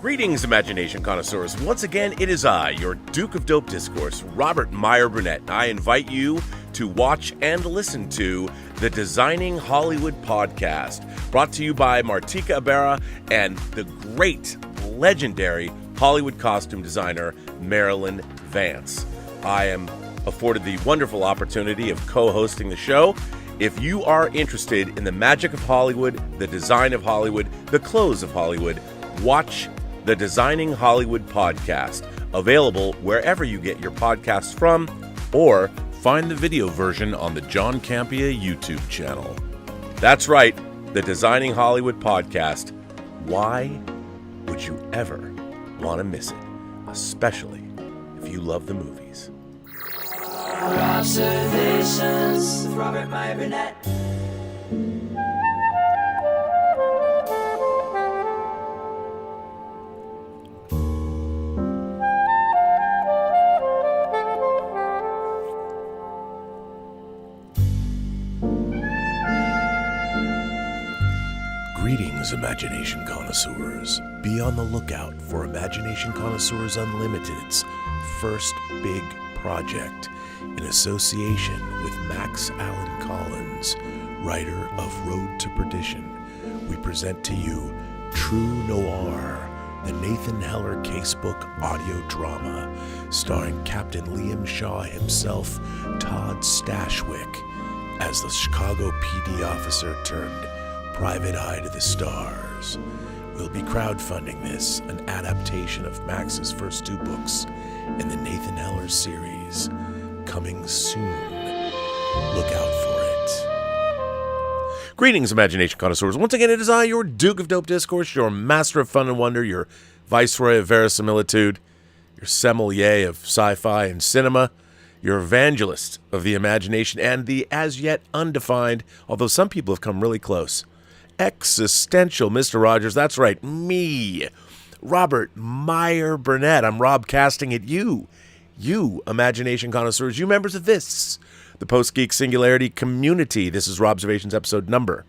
Greetings, imagination connoisseurs. Once again, it is I, your Duke of Dope Discourse, Robert Meyer Burnett. I invite you to watch and listen to the Designing Hollywood podcast, brought to you by Martika Ibarra and the great, legendary Hollywood costume designer, Marilyn Vance. I am afforded the wonderful opportunity of co-hosting the show. If you are interested in the magic of Hollywood, the design of Hollywood, the clothes of Hollywood, watch the Designing Hollywood podcast, available wherever you get your podcasts from, or find the video version on the John Campea YouTube channel. That's right, the Designing Hollywood podcast. Why would you ever want to miss it? Especially if you love the movies. Observations with Robert Meyer Burnett. Greetings, imagination connoisseurs. Be on the lookout for Imagination Connoisseurs Unlimited's first big project in association with Max Allan Collins, writer of Road to Perdition. We present to you True Noir, the Nathan Heller casebook audio drama, starring Captain Liam Shaw himself, Todd Stashwick, as the Chicago PD officer turned private eye to the stars. We'll be crowdfunding this, an adaptation of Max's first two books in the Nathan Heller series, coming soon. Look out for it. Greetings, imagination connoisseurs. Once again, it is I, your Duke of Dope Discourse, your master of fun and wonder, your viceroy of verisimilitude, your sommelier of sci-fi and cinema, your evangelist of the imagination and the as yet undefined, although some people have come really close, existential Mr. Rogers. That's right, me, Robert Meyer Burnett. I'm Rob casting at you, imagination connoisseurs, you members of this, the Post-Geek Singularity community. This is Robservations episode number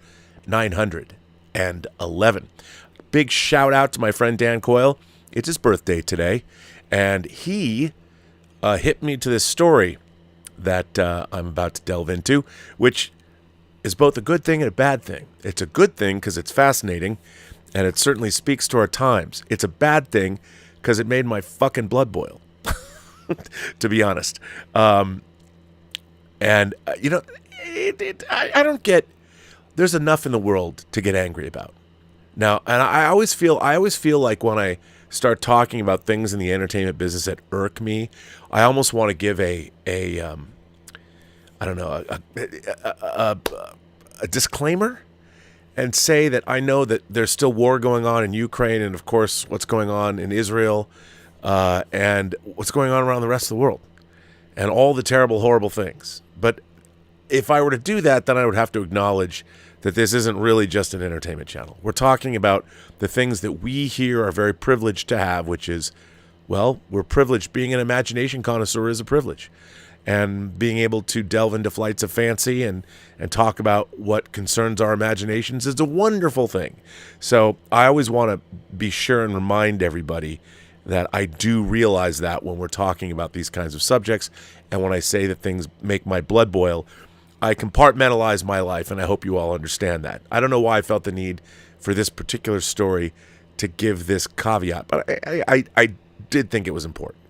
911. Big shout out to my friend Dan Coyle. It's his birthday today, and he hit me to this story that I'm about to delve into, which is both a good thing and a bad thing. It's a good thing because it's fascinating, and it certainly speaks to our times. It's a bad thing because it made my fucking blood boil, to be honest. I don't get. There's enough in the world to get angry about. Now, and I always feel like when I start talking about things in the entertainment business that irk me, I almost want to give a disclaimer and say that I know that there's still war going on in Ukraine, and of course what's going on in Israel, and what's going on around the rest of the world, and all the terrible, horrible things. But if I were to do that, then I would have to acknowledge that this isn't really just an entertainment channel. We're talking about the things that we here are very privileged to have, which is, well, we're privileged. Being an imagination connoisseur is a privilege. And being able to delve into flights of fancy and talk about what concerns our imaginations is a wonderful thing. So I always want to be sure and remind everybody that I do realize that when we're talking about these kinds of subjects, and when I say that things make my blood boil, I compartmentalize my life, and I hope you all understand that. I don't know why I felt the need for this particular story to give this caveat, but I did think it was important.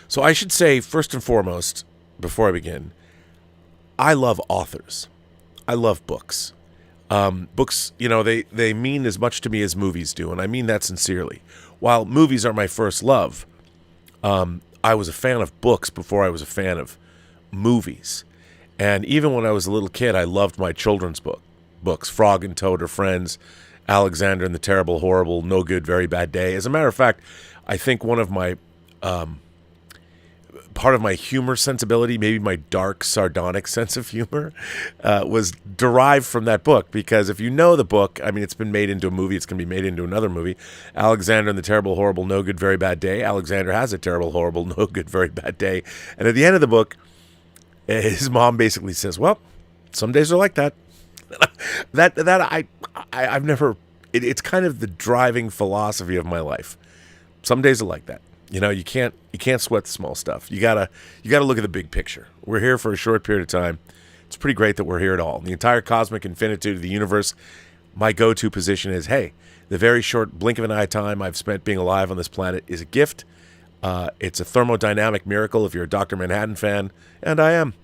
So I should say, first and foremost, before I begin, I love authors. I love books. Books, they mean as much to me as movies do, and I mean that sincerely. While movies are my first love, I was a fan of books before I was a fan of movies. And even when I was a little kid, I loved my children's books, Frog and Toad Are Friends, Alexander and the Terrible, Horrible, No Good, Very Bad Day. As a matter of fact, I think one of my part of my humor sensibility, maybe my dark, sardonic sense of humor, was derived from that book. Because if you know the book, I mean, it's been made into a movie. It's going to be made into another movie. Alexander and the Terrible, Horrible, No Good, Very Bad Day. Alexander has a terrible, horrible, no good, very bad day. And at the end of the book, his mom basically says, well, some days are like that. I've never it's kind of the driving philosophy of my life. Some days are like that. You can't sweat the small stuff. You gotta look at the big picture. We're here for a short period of time. It's pretty great that we're here at all. The entire cosmic infinitude of the universe, my go-to position is, hey, the very short blink of an eye time I've spent being alive on this planet is a gift. It's a thermodynamic miracle if you're a Dr. Manhattan fan, and I am.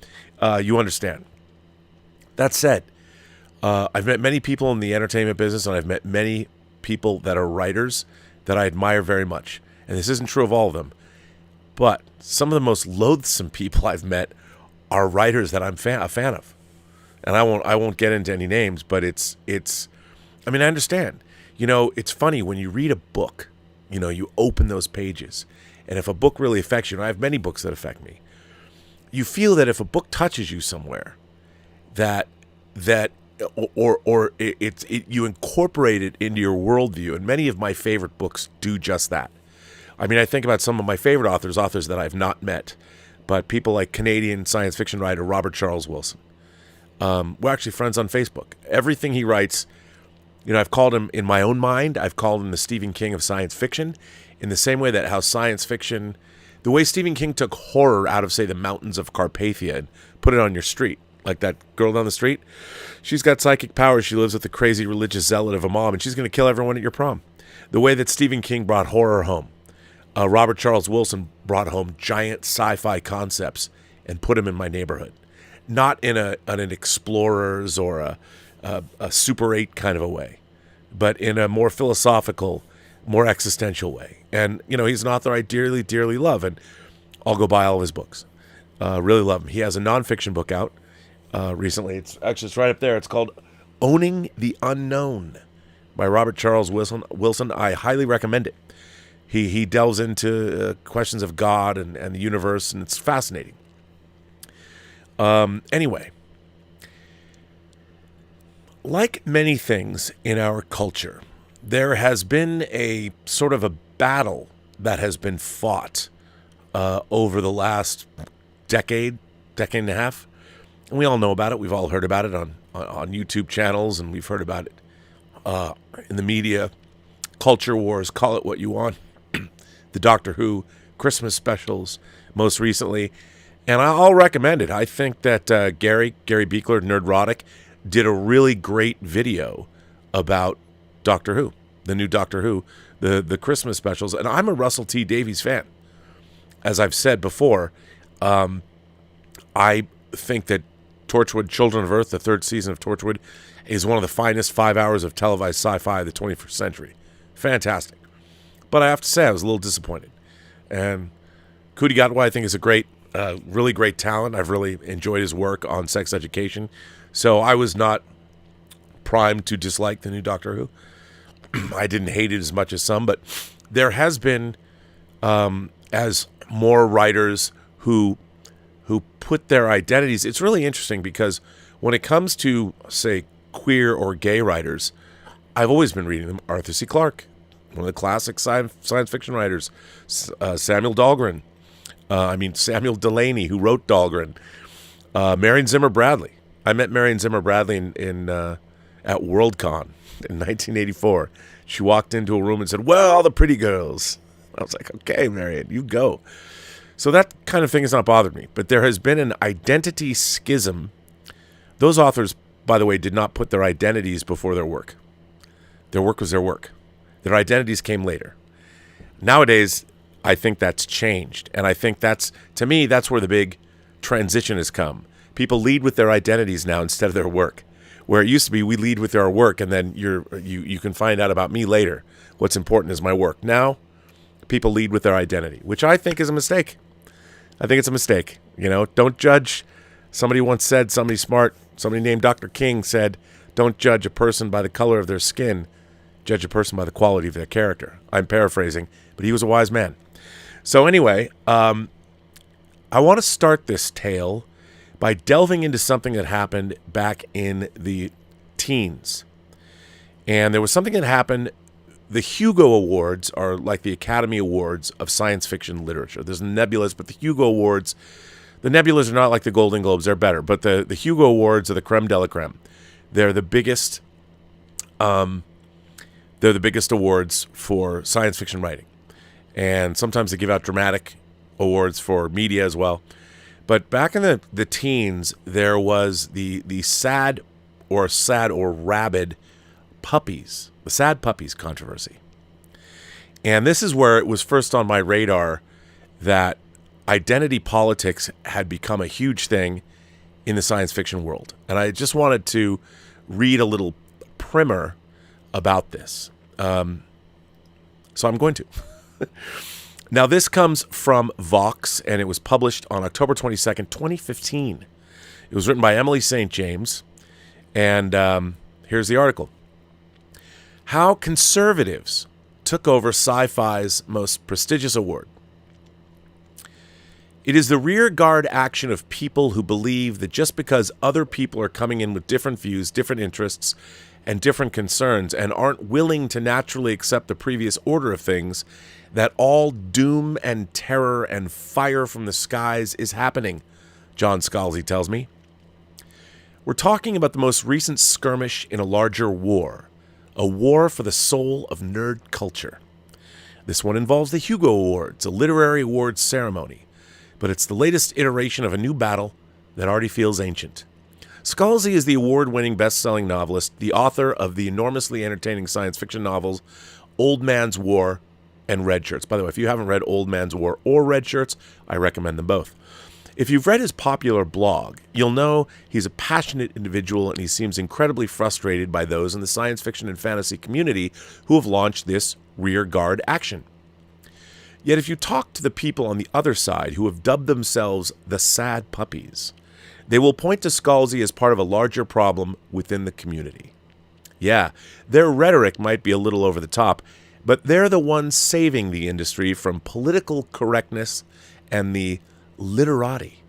You understand. That said, I've met many people in the entertainment business, and I've met many people that are writers that I admire very much. And this isn't true of all of them, but some of the most loathsome people I've met are writers that I'm a fan of. And I won't get into any names, but it's I mean, I understand. It's funny when you read a book, you open those pages, and if a book really affects you, and I have many books that affect me, you feel that if a book touches you somewhere, that you incorporate it into your worldview, and many of my favorite books do just that. I mean, I think about some of my favorite authors that I've not met, but people like Canadian science fiction writer Robert Charles Wilson. We're actually friends on Facebook. Everything he writes, I've called him, in my own mind, I've called him the Stephen King of science fiction, in the same way that how science fiction, the way Stephen King took horror out of, say, the mountains of Carpathia and put it on your street. Like that girl down the street, she's got psychic powers. She lives with a crazy religious zealot of a mom, and she's going to kill everyone at your prom. The way that Stephen King brought horror home, Robert Charles Wilson brought home giant sci-fi concepts and put them in my neighborhood. Not in an Explorers or a Super 8 kind of a way, but in a more philosophical, more existential way. And, he's an author I dearly, dearly love, and I'll go buy all of his books. Really love him. He has a nonfiction book out recently. It's right up there. It's called Owning the Unknown by Robert Charles Wilson. I highly recommend it. He delves into questions of God and the universe, and it's fascinating. Anyway, like many things in our culture, there has been a sort of a battle that has been fought over the last decade and a half. And we all know about it. We've all heard about it on YouTube channels, and we've heard about it in the media. Culture wars, call it what you want. The Doctor Who Christmas specials most recently. And I'll recommend it. I think that Gary Beekler, Nerdrotic, did a really great video about Doctor Who, the new Doctor Who, the Christmas specials. And I'm a Russell T Davies fan. As I've said before, I think that Torchwood, Children of Earth, the third season of Torchwood, is one of the finest 5 hours of televised sci-fi of the 21st century. Fantastic. But I have to say, I was a little disappointed. And Kudi Gatwa, I think, is a great, really great talent. I've really enjoyed his work on sex education. So I was not primed to dislike the new Doctor Who. I didn't hate it as much as some, but there has been, as more writers who put their identities, it's really interesting because when it comes to, say, queer or gay writers, I've always been reading them. Arthur C. Clarke, one of the classic science fiction writers, Samuel Dahlgren, Samuel Delaney, who wrote Dahlgren, Marion Zimmer Bradley. I met Marion Zimmer Bradley at Worldcon in 1984. She walked into a room and said, "Well, all the pretty girls." I was like, "Okay, Marion, you go." So that kind of thing has not bothered me. But there has been an identity schism. Those authors, by the way, did not put their identities before their work. Their work was their work. Their identities came later. Nowadays, I think that's changed. And I think to me, that's where the big transition has come. People lead with their identities now instead of their work. Where it used to be, we lead with our work, and then you can find out about me later. What's important is my work. Now, people lead with their identity, which I think is a mistake. I think it's a mistake. Don't judge. Somebody once said, somebody smart, somebody named Dr. King said, "Don't judge a person by the color of their skin. Judge a person by the quality of their character." I'm paraphrasing, but he was a wise man. So anyway, I want to start this tale by delving into something that happened back in the teens. And there was something that happened. The Hugo Awards are like the Academy Awards of science fiction literature. There's Nebulas, but the Hugo Awards, the Nebulas are not like the Golden Globes. They're better. But the Hugo Awards are the creme de la creme. They're the biggest They're the biggest awards for science fiction writing. And sometimes they give out dramatic awards for media as well. But back in the teens, there was the Sad or Rabid Puppies, the Sad Puppies controversy. And this is where it was first on my radar that identity politics had become a huge thing in the science fiction world. And I just wanted to read a little primer about this. So I'm going to. Now, this comes from Vox, and it was published on October 22nd, 2015. It was written by Emily St. James, and here's the article. How conservatives took over sci-fi's most prestigious award. It is the rearguard action of people who believe that just because other people are coming in with different views, different interests, and different concerns, and aren't willing to naturally accept the previous order of things, that all doom and terror and fire from the skies is happening, John Scalzi tells me. We're talking about the most recent skirmish in a larger war, a war for the soul of nerd culture. This one involves the Hugo Awards, a literary awards ceremony, but it's the latest iteration of a new battle that already feels ancient. Scalzi is the award-winning best-selling novelist, the author of the enormously entertaining science fiction novels Old Man's War and Red Shirts. By the way, if you haven't read Old Man's War or Red Shirts, I recommend them both. If you've read his popular blog, you'll know he's a passionate individual and he seems incredibly frustrated by those in the science fiction and fantasy community who have launched this rearguard action. Yet if you talk to the people on the other side who have dubbed themselves the Sad Puppies, they will point to Scalzi as part of a larger problem within the community. Yeah, their rhetoric might be a little over the top, but they're the ones saving the industry from political correctness and the literati.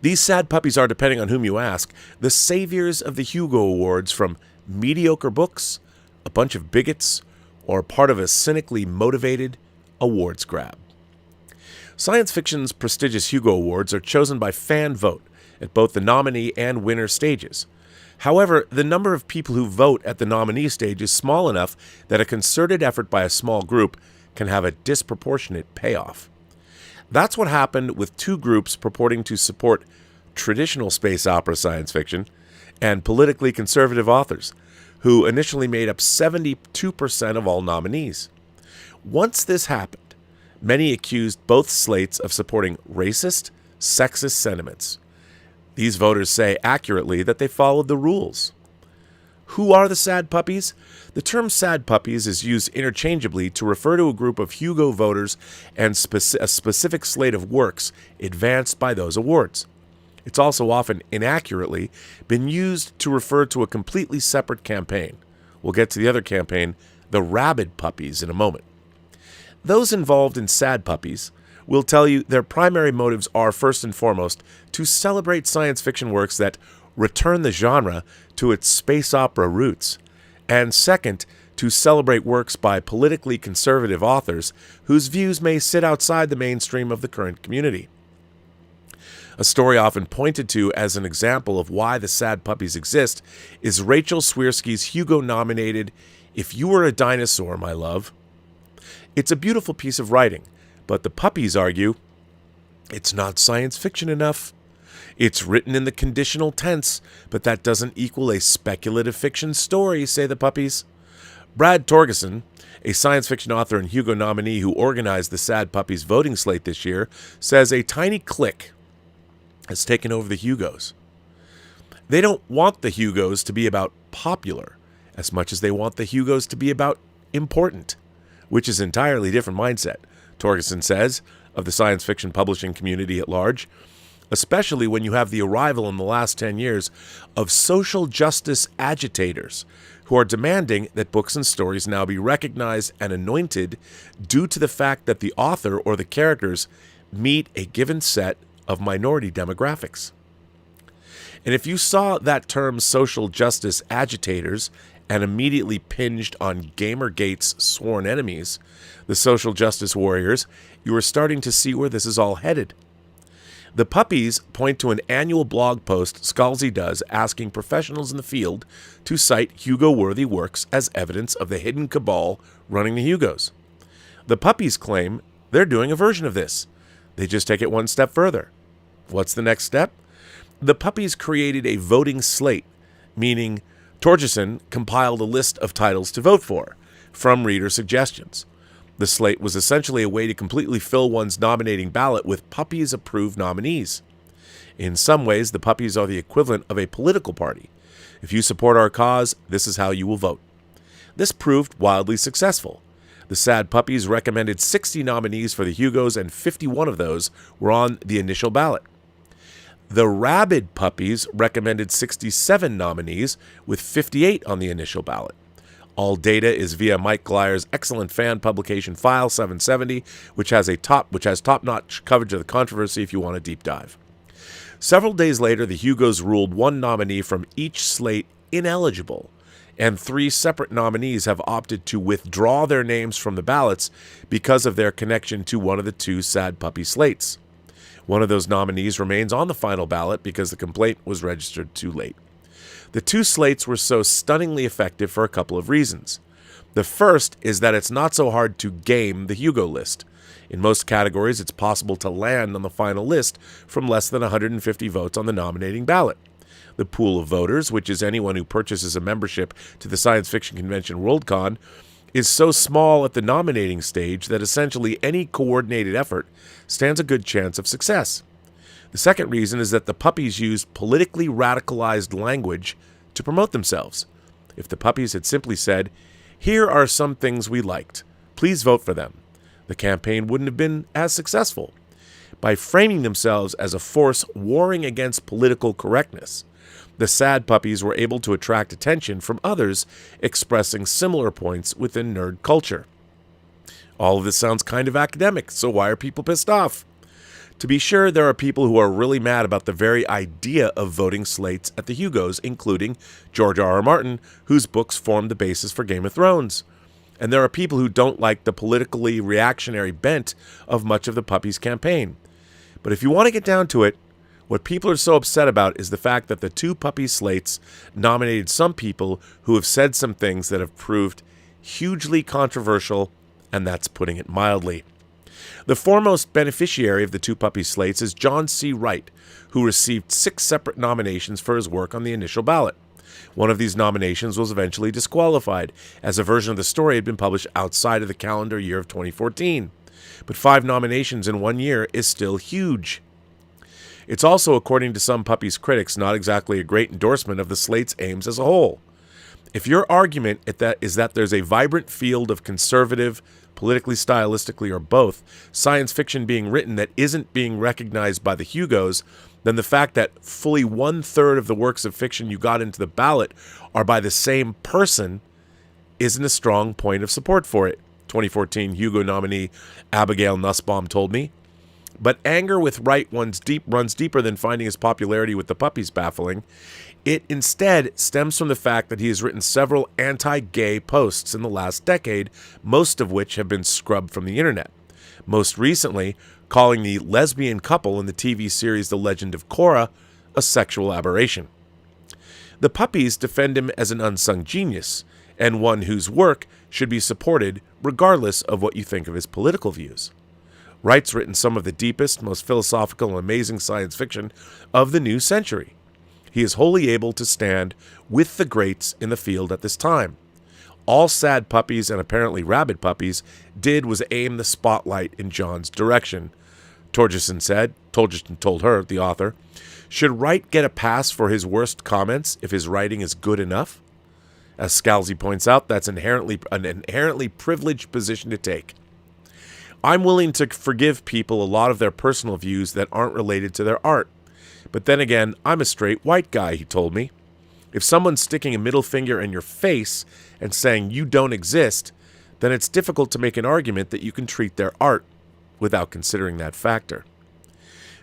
These Sad Puppies are, depending on whom you ask, the saviors of the Hugo Awards from mediocre books, a bunch of bigots, or part of a cynically motivated awards grab. Science fiction's prestigious Hugo Awards are chosen by fan vote at both the nominee and winner stages. However, the number of people who vote at the nominee stage is small enough that a concerted effort by a small group can have a disproportionate payoff. That's what happened with two groups purporting to support traditional space opera science fiction and politically conservative authors, who initially made up 72% of all nominees. Once this happened, many accused both slates of supporting racist, sexist sentiments. These voters say accurately that they followed the rules. Who are the Sad Puppies? The term Sad Puppies is used interchangeably to refer to a group of Hugo voters and a specific slate of works advanced by those awards. It's also often inaccurately been used to refer to a completely separate campaign. We'll get to the other campaign, the Rabid Puppies, in a moment. Those involved in Sad Puppies will tell you their primary motives are, first and foremost, to celebrate science fiction works that return the genre to its space opera roots, and second, to celebrate works by politically conservative authors whose views may sit outside the mainstream of the current community. A story often pointed to as an example of why the Sad Puppies exist is Rachel Swirsky's Hugo-nominated If You Were a Dinosaur, My Love. It's a beautiful piece of writing, but the puppies argue it's not science fiction enough. It's written in the conditional tense, but that doesn't equal a speculative fiction story, say the puppies. Brad Torgeson, a science fiction author and Hugo nominee who organized the Sad Puppies voting slate this year, says a tiny clique has taken over the Hugos. They don't want the Hugos to be about popular as much as they want the Hugos to be about important, which is an entirely different mindset, Torgeson says, of the science fiction publishing community at large, especially when you have the arrival in the last 10 years of social justice agitators who are demanding that books and stories now be recognized and anointed due to the fact that the author or the characters meet a given set of minority demographics. And if you saw that term social justice agitators and immediately pinged on Gamergate's sworn enemies, the social justice warriors, you are starting to see where this is all headed. The puppies point to an annual blog post Scalzi does asking professionals in the field to cite Hugo-worthy works as evidence of the hidden cabal running the Hugos. The puppies claim they're doing a version of this. They just take it one step further. What's the next step? The puppies created a voting slate, meaning Torgerson compiled a list of titles to vote for from reader suggestions. The slate was essentially a way to completely fill one's nominating ballot with puppies-approved nominees. In some ways, the puppies are the equivalent of a political party. If you support our cause, this is how you will vote. This proved wildly successful. The Sad Puppies recommended 60 nominees for the Hugos, and 51 of those were on the initial ballot. The Rabid Puppies recommended 67 nominees, with 58 on the initial ballot. All data is via Mike Glier's excellent fan publication File 770, which has top-notch coverage of the controversy if you want a deep dive. Several days later, the Hugos ruled one nominee from each slate ineligible, and 3 separate nominees have opted to withdraw their names from the ballots because of their connection to one of the 2 Sad Puppy slates. One of those nominees remains on the final ballot because the complaint was registered too late. The 2 slates were so stunningly effective for a couple of reasons. The first is that it's not so hard to game the Hugo list. In most categories, it's possible to land on the final list from less than 150 votes on the nominating ballot. The pool of voters, which is anyone who purchases a membership to the science fiction convention Worldcon, is so small at the nominating stage that essentially any coordinated effort stands a good chance of success. The second reason is that the puppies used politically radicalized language to promote themselves. If the puppies had simply said, "Here are some things we liked, please vote for them," the campaign wouldn't have been as successful. By framing themselves as a force warring against political correctness, the Sad Puppies were able to attract attention from others expressing similar points within nerd culture. All of this sounds kind of academic, so why are people pissed off? To be sure, there are people who are really mad about the very idea of voting slates at the Hugos, including George R.R. Martin, whose books formed the basis for Game of Thrones. And there are people who don't like the politically reactionary bent of much of the puppies' campaign. But if you want to get down to it, what people are so upset about is the fact that the 2 puppy slates nominated some people who have said some things that have proved hugely controversial, and that's putting it mildly. The foremost beneficiary of the 2 puppy slates is John C. Wright, who received 6 separate nominations for his work on the initial ballot. One of these nominations was eventually disqualified, as a version of the story had been published outside of the calendar year of 2014. But 5 nominations in 1 year is still huge. It's also, according to some puppies critics, not exactly a great endorsement of the slate's aims as a whole. If your argument is that there's a vibrant field of conservative, politically, stylistically, or both, science fiction being written that isn't being recognized by the Hugos, then the fact that fully 1/3 of the works of fiction you got into the ballot are by the same person isn't a strong point of support for it, 2014 Hugo nominee Abigail Nussbaum told me. But anger with Wright runs deeper than finding his popularity with the puppies baffling. It instead stems from the fact that he has written several anti-gay posts in the last decade, most of which have been scrubbed from the internet. Most recently, calling the lesbian couple in the TV series The Legend of Korra a sexual aberration. The puppies defend him as an unsung genius, and one whose work should be supported regardless of what you think of his political views. Wright's written some of the deepest, most philosophical and amazing science fiction of the new century. He is wholly able to stand with the greats in the field at this time. All Sad Puppies and apparently Rabid Puppies did was aim the spotlight in John's direction. Torgerson told her, the author, should Wright get a pass for his worst comments if his writing is good enough? As Scalzi points out, that's an inherently privileged position to take. I'm willing to forgive people a lot of their personal views that aren't related to their art. But then again, I'm a straight white guy, he told me. If someone's sticking a middle finger in your face and saying you don't exist, then it's difficult to make an argument that you can treat their art without considering that factor.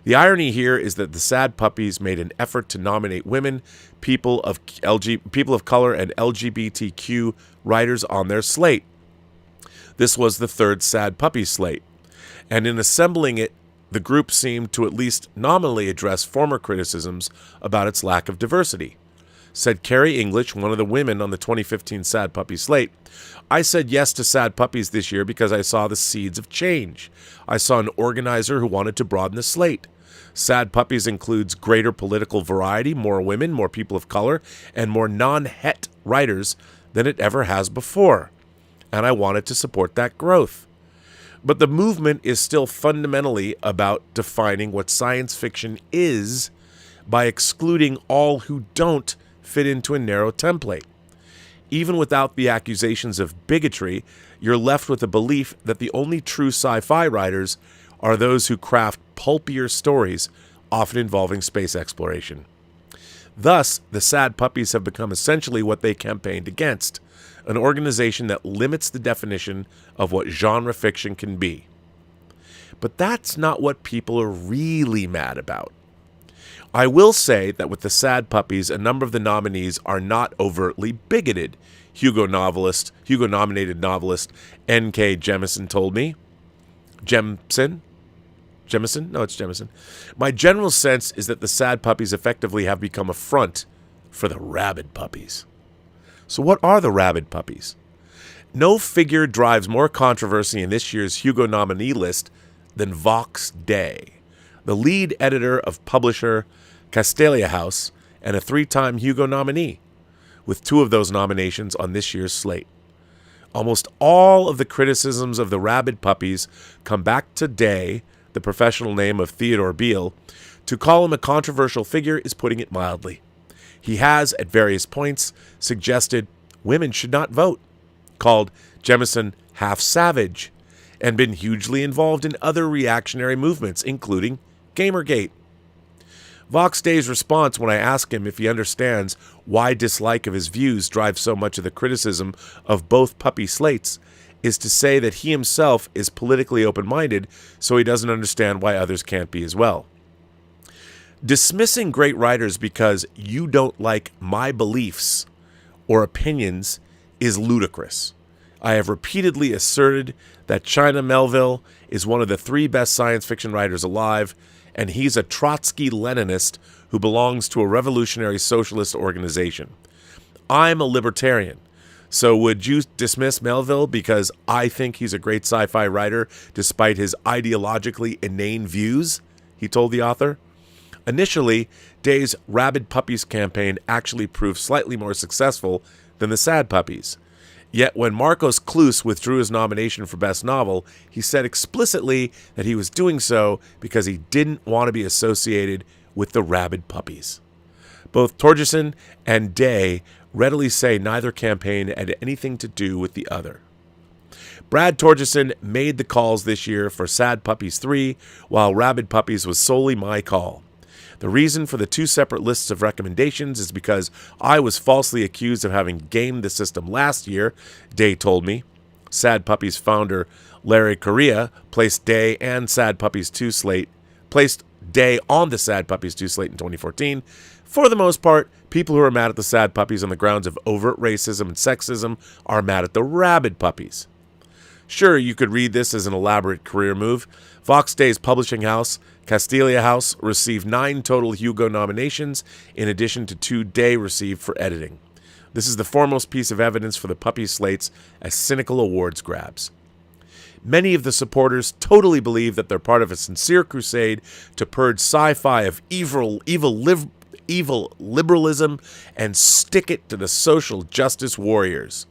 The irony here is that the Sad Puppies made an effort to nominate women, people of color, and LGBTQ writers on their slate. This was the 3rd Sad Puppy slate, and in assembling it The group seemed to at least nominally address former criticisms about its lack of diversity. Said Carrie English, one of the women on the 2015 Sad Puppies slate, "I said yes to Sad Puppies this year because I saw the seeds of change. I saw an organizer who wanted to broaden the slate. Sad Puppies includes greater political variety, more women, more people of color, and more non-het writers than it ever has before. And I wanted to support that growth. But the movement is still fundamentally about defining what science fiction is by excluding all who don't fit into a narrow template. Even without the accusations of bigotry, you're left with the belief that the only true sci-fi writers are those who craft pulpier stories, often involving space exploration. Thus, the Sad Puppies have become essentially what they campaigned against, an organization that limits the definition of what genre fiction can be. But that's not what people are really mad about. I will say that with the Sad Puppies, a number of the nominees are not overtly bigoted, Hugo-nominated novelist N.K. Jemisin told me. Jemisin? No, it's Jemisin. My general sense is that the Sad Puppies effectively have become a front for the Rabid Puppies. So what are the Rabid Puppies? No figure drives more controversy in this year's Hugo nominee list than Vox Day, the lead editor of publisher Castalia House and a 3-time Hugo nominee, with 2 of those nominations on this year's slate. Almost all of the criticisms of the Rabid Puppies come back to Day, the professional name of Theodore Beale. To call him a controversial figure is putting it mildly. He has, at various points, suggested women should not vote, called Jemisin half-savage, and been hugely involved in other reactionary movements, including Gamergate. Vox Day's response when I ask him if he understands why dislike of his views drives so much of the criticism of both puppy slates is to say that he himself is politically open-minded, so he doesn't understand why others can't be as well. Dismissing great writers because you don't like my beliefs or opinions is ludicrous. I have repeatedly asserted that China Melville is one of the 3 best science fiction writers alive, and he's a Trotsky-Leninist who belongs to a revolutionary socialist organization. I'm a libertarian. So would you dismiss Melville because I think he's a great sci-fi writer despite his ideologically inane views? He told the author. Initially, Day's Rabid Puppies campaign actually proved slightly more successful than the Sad Puppies. Yet when Marcos Cluse withdrew his nomination for Best Novel, he said explicitly that he was doing so because he didn't want to be associated with the Rabid Puppies. Both Torgerson and Day readily say neither campaign had anything to do with the other. Brad Torgerson made the calls this year for Sad Puppies 3, while Rabid Puppies was solely my call. The reason for the 2 separate lists of recommendations is because I was falsely accused of having gamed the system last year, Day told me. Sad Puppies founder Larry Correia placed Day on the Sad Puppies 2 slate in 2014. For the most part, people who are mad at the Sad Puppies on the grounds of overt racism and sexism are mad at the Rabid Puppies. Sure, you could read this as an elaborate career move. Vox Day's publishing house, Castalia House, received 9 total Hugo nominations, in addition to 2 Day received for editing. This is the foremost piece of evidence for the puppy slates as cynical awards grabs. Many of the supporters totally believe that they're part of a sincere crusade to purge sci-fi of evil liberalism and stick it to the social justice warriors.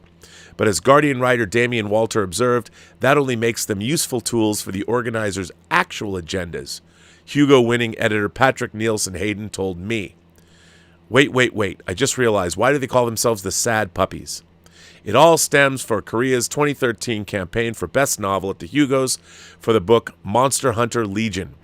But as Guardian writer Damian Walter observed, that only makes them useful tools for the organizers' actual agendas. Hugo-winning editor Patrick Nielsen Hayden told me, Wait, I just realized, why do they call themselves the Sad Puppies? It all stems from Korea's 2013 campaign for Best Novel at the Hugos for the book Monster Hunter Legion.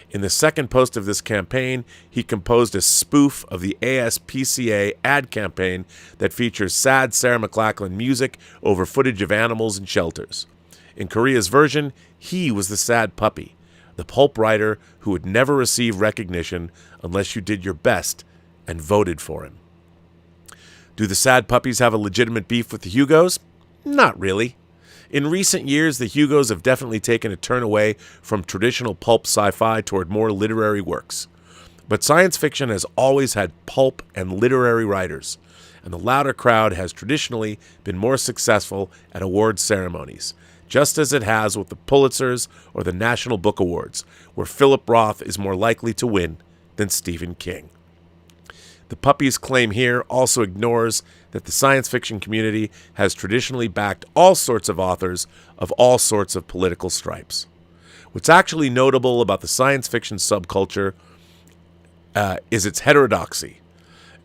In the second post of this campaign, he composed a spoof of the ASPCA ad campaign that features sad Sarah McLachlan music over footage of animals in shelters. In Korea's version, he was the Sad Puppy, the pulp writer who would never receive recognition unless you did your best and voted for him. Do the Sad Puppies have a legitimate beef with the Hugos? Not really. In recent years, the Hugos have definitely taken a turn away from traditional pulp sci-fi toward more literary works. But science fiction has always had pulp and literary writers, and the louder crowd has traditionally been more successful at awards ceremonies, just as it has with the Pulitzers or the National Book Awards, where Philip Roth is more likely to win than Stephen King. The Puppies' claim here also ignores that the science fiction community has traditionally backed all sorts of authors of all sorts of political stripes. What's actually notable about the science fiction subculture is its heterodoxy,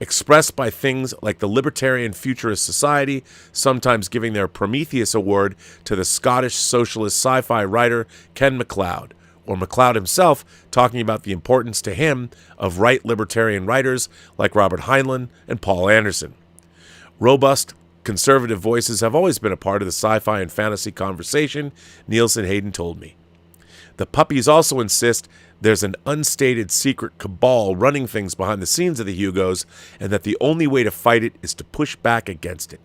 expressed by things like the Libertarian Futurist Society sometimes giving their Prometheus Award to the Scottish socialist sci-fi writer Ken MacLeod, or MacLeod himself talking about the importance to him of right libertarian writers like Robert Heinlein and Paul Anderson. Robust, conservative voices have always been a part of the sci-fi and fantasy conversation, Nielsen Hayden told me. The Puppies also insist there's an unstated secret cabal running things behind the scenes of the Hugos, and that the only way to fight it is to push back against it.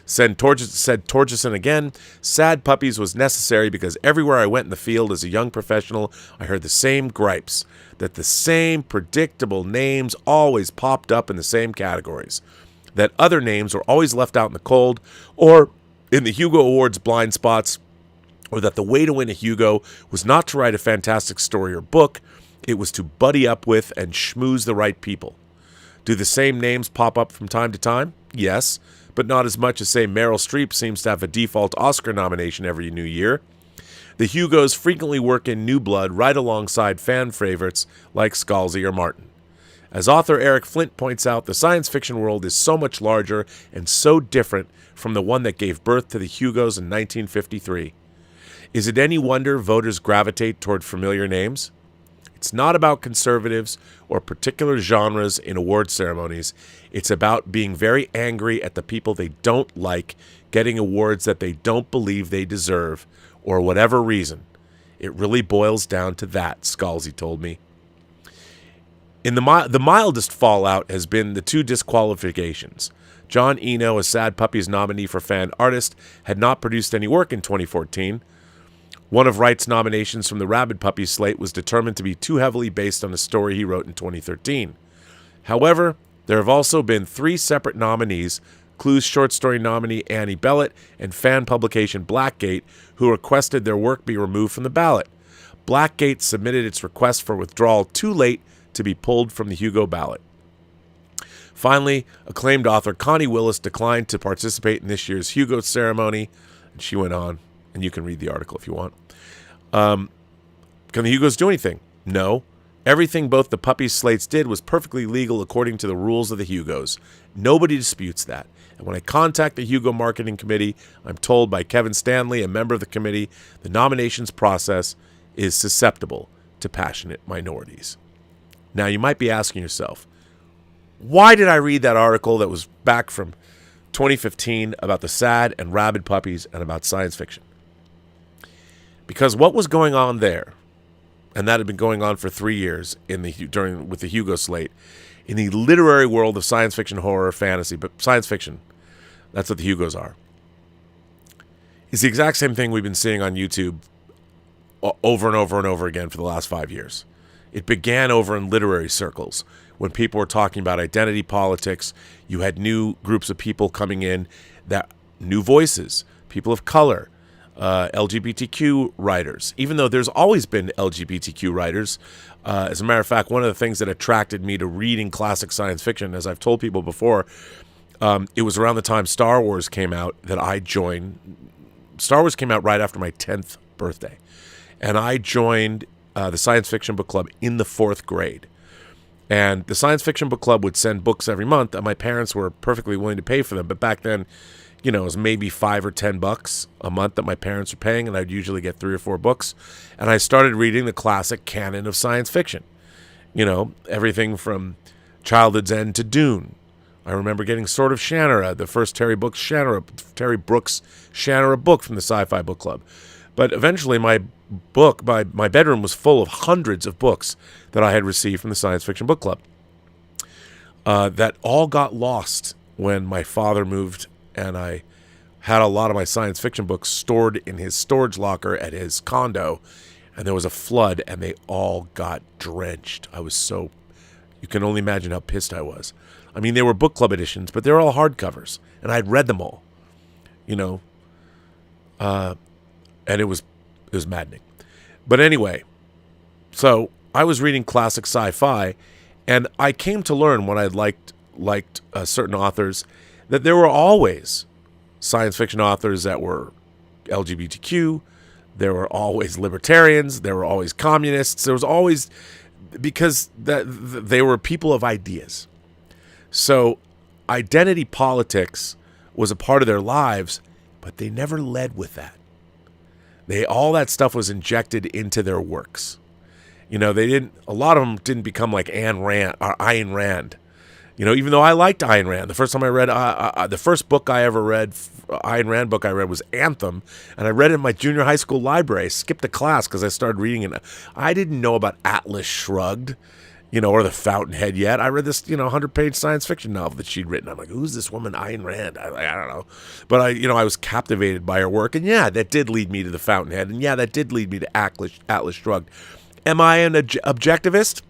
Said Torgerson again, Sad Puppies was necessary because everywhere I went in the field as a young professional, I heard the same gripes, that the same predictable names always popped up in the same categories, that other names were always left out in the cold or in the Hugo Awards blind spots, or that the way to win a Hugo was not to write a fantastic story or book, it was to buddy up with and schmooze the right people. Do the same names pop up from time to time? Yes, but not as much as, say, Meryl Streep seems to have a default Oscar nomination every new year. The Hugos frequently work in new blood right alongside fan favorites like Scalzi or Martin. As author Eric Flint points out, the science fiction world is so much larger and so different from the one that gave birth to the Hugos in 1953. Is it any wonder voters gravitate toward familiar names? It's not about conservatives or particular genres in award ceremonies. It's about being very angry at the people they don't like getting awards that they don't believe they deserve, or whatever reason. It really boils down to that, Scalzi told me. In the mildest fallout has been the two disqualifications. John Eno, a Sad Puppies nominee for Fan Artist, had not produced any work in 2014. One of Wright's nominations from the Rabid Puppies slate was determined to be too heavily based on a story he wrote in 2013. However, there have also been 3 separate nominees, Clue's short story nominee Annie Bellett and fan publication Blackgate, who requested their work be removed from the ballot. Blackgate submitted its request for withdrawal too late to be pulled from the Hugo ballot. Finally, acclaimed author Connie Willis declined to participate in this year's Hugo ceremony, and she went on. And you can read the article if you want. Can the Hugos do anything? No. Everything both the Puppies slates did was perfectly legal according to the rules of the Hugos. Nobody disputes that. And when I contact the Hugo Marketing Committee, I'm told by Kevin Stanley, a member of the committee, the nominations process is susceptible to passionate minorities. Now, you might be asking yourself, why did I read that article that was back from 2015 about the Sad and Rabid Puppies and about science fiction? Because what was going on there, and that had been going on for 3 years with the Hugo slate, in the literary world of science fiction, horror, fantasy, but science fiction, that's what the Hugos are, is the exact same thing we've been seeing on YouTube over and over and over again for the last 5 years. It began over in literary circles when people were talking about identity politics. You had new groups of people coming in, that new voices, people of color, LGBTQ writers, even though there's always been LGBTQ writers. As a matter of fact, one of the things that attracted me to reading classic science fiction, as I've told people before, it was around the time Star Wars came out that I joined. Star Wars came out right after my 10th birthday, and I joined the Science Fiction Book Club in the 4th grade. And the Science Fiction Book Club would send books every month, and my parents were perfectly willing to pay for them. But back then, you know, it was maybe $5 or $10 a month that my parents were paying, and I'd usually get 3 or 4 books. And I started reading the classic canon of science fiction. You know, everything from Childhood's End to Dune. I remember getting Sword of Shannara, the first Terry Brooks Shannara book from the Sci-Fi Book Club. But eventually my bedroom was full of hundreds of books that I had received from the Science Fiction Book Club. That all got lost when my father moved and I had a lot of my science fiction books stored in his storage locker at his condo, and there was a flood, and they all got drenched. You can only imagine how pissed I was. I mean, they were book club editions, but they were all hardcovers, and I'd read them all, and it was maddening. But anyway, so I was reading classic sci-fi, and I came to learn when I liked certain authors that there were always science fiction authors that were LGBTQ. There were always libertarians. There were always communists. There was always, because they were people of ideas. So identity politics was a part of their lives, but they never led with that. All that stuff was injected into their works. A lot of them didn't become like Ayn Rand. Even though I liked Ayn Rand. The first time I read, the first book I ever read, Ayn Rand book I read, was Anthem. And I read it in my junior high school library. I skipped a class because I started reading it. I didn't know about Atlas Shrugged, or The Fountainhead yet. I read this, 100-page science fiction novel that she'd written. I'm like, who's this woman, Ayn Rand? I don't know. But I was captivated by her work. And yeah, that did lead me to The Fountainhead. And yeah, that did lead me to Atlas Shrugged. Am I an objectivist?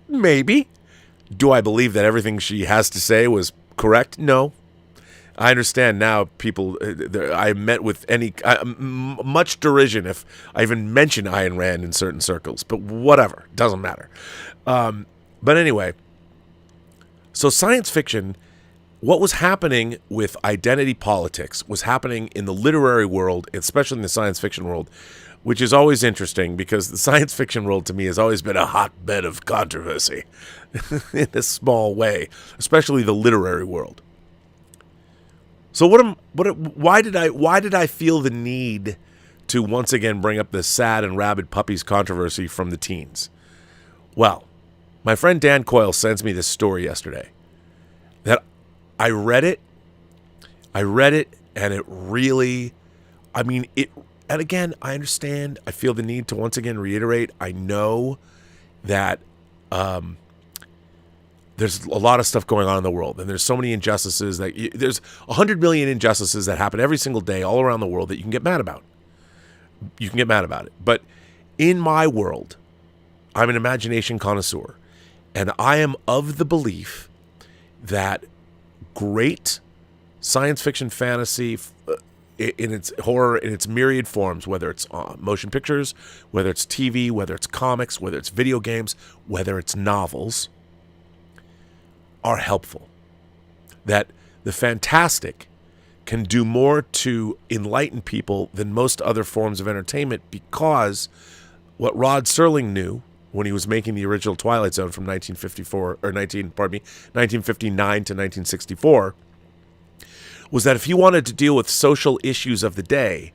Maybe. Do I believe that everything she has to say was correct? No. I understand now people, I met with much derision if I even mention Ayn Rand in certain circles, but whatever, doesn't matter. But anyway, so science fiction, what was happening with identity politics was happening in the literary world, especially in the science fiction world, which is always interesting because the science fiction world to me has always been a hotbed of controversy in a small way, especially the literary world. So why did I feel the need to once again bring up the Sad and Rabid Puppies controversy from the teens? Well, my friend Dan Coyle sends me this story yesterday that I read it and it really, and again, I understand. I feel the need to once again reiterate. I know that there's a lot of stuff going on in the world, and there's so many injustices there's 100 million injustices that happen every single day all around the world that you can get mad about. You can get mad about it. But in my world, I'm an imagination connoisseur, and I am of the belief that great science fiction fantasy, in its horror, in its myriad forms, whether it's motion pictures, whether it's TV, whether it's comics, whether it's video games, whether it's novels, are helpful. That the fantastic can do more to enlighten people than most other forms of entertainment, because what Rod Serling knew when he was making the original Twilight Zone from 1959 to 1964, was that if you wanted to deal with social issues of the day,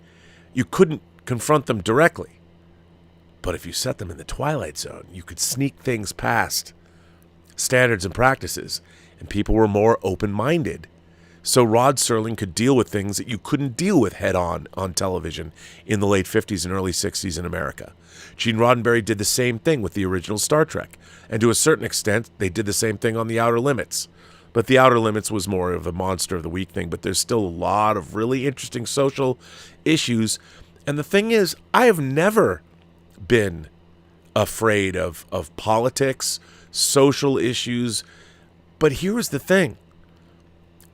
you couldn't confront them directly. But if you set them in the Twilight Zone, you could sneak things past standards and practices, and people were more open-minded. So Rod Serling could deal with things that you couldn't deal with head-on on television in the late 50s and early 60s in America. Gene Roddenberry did the same thing with the original Star Trek, and to a certain extent, they did the same thing on The Outer Limits. But The Outer Limits was more of a monster of the week thing, but there's still a lot of really interesting social issues. And the thing is, I have never been afraid of politics, social issues. But here's the thing.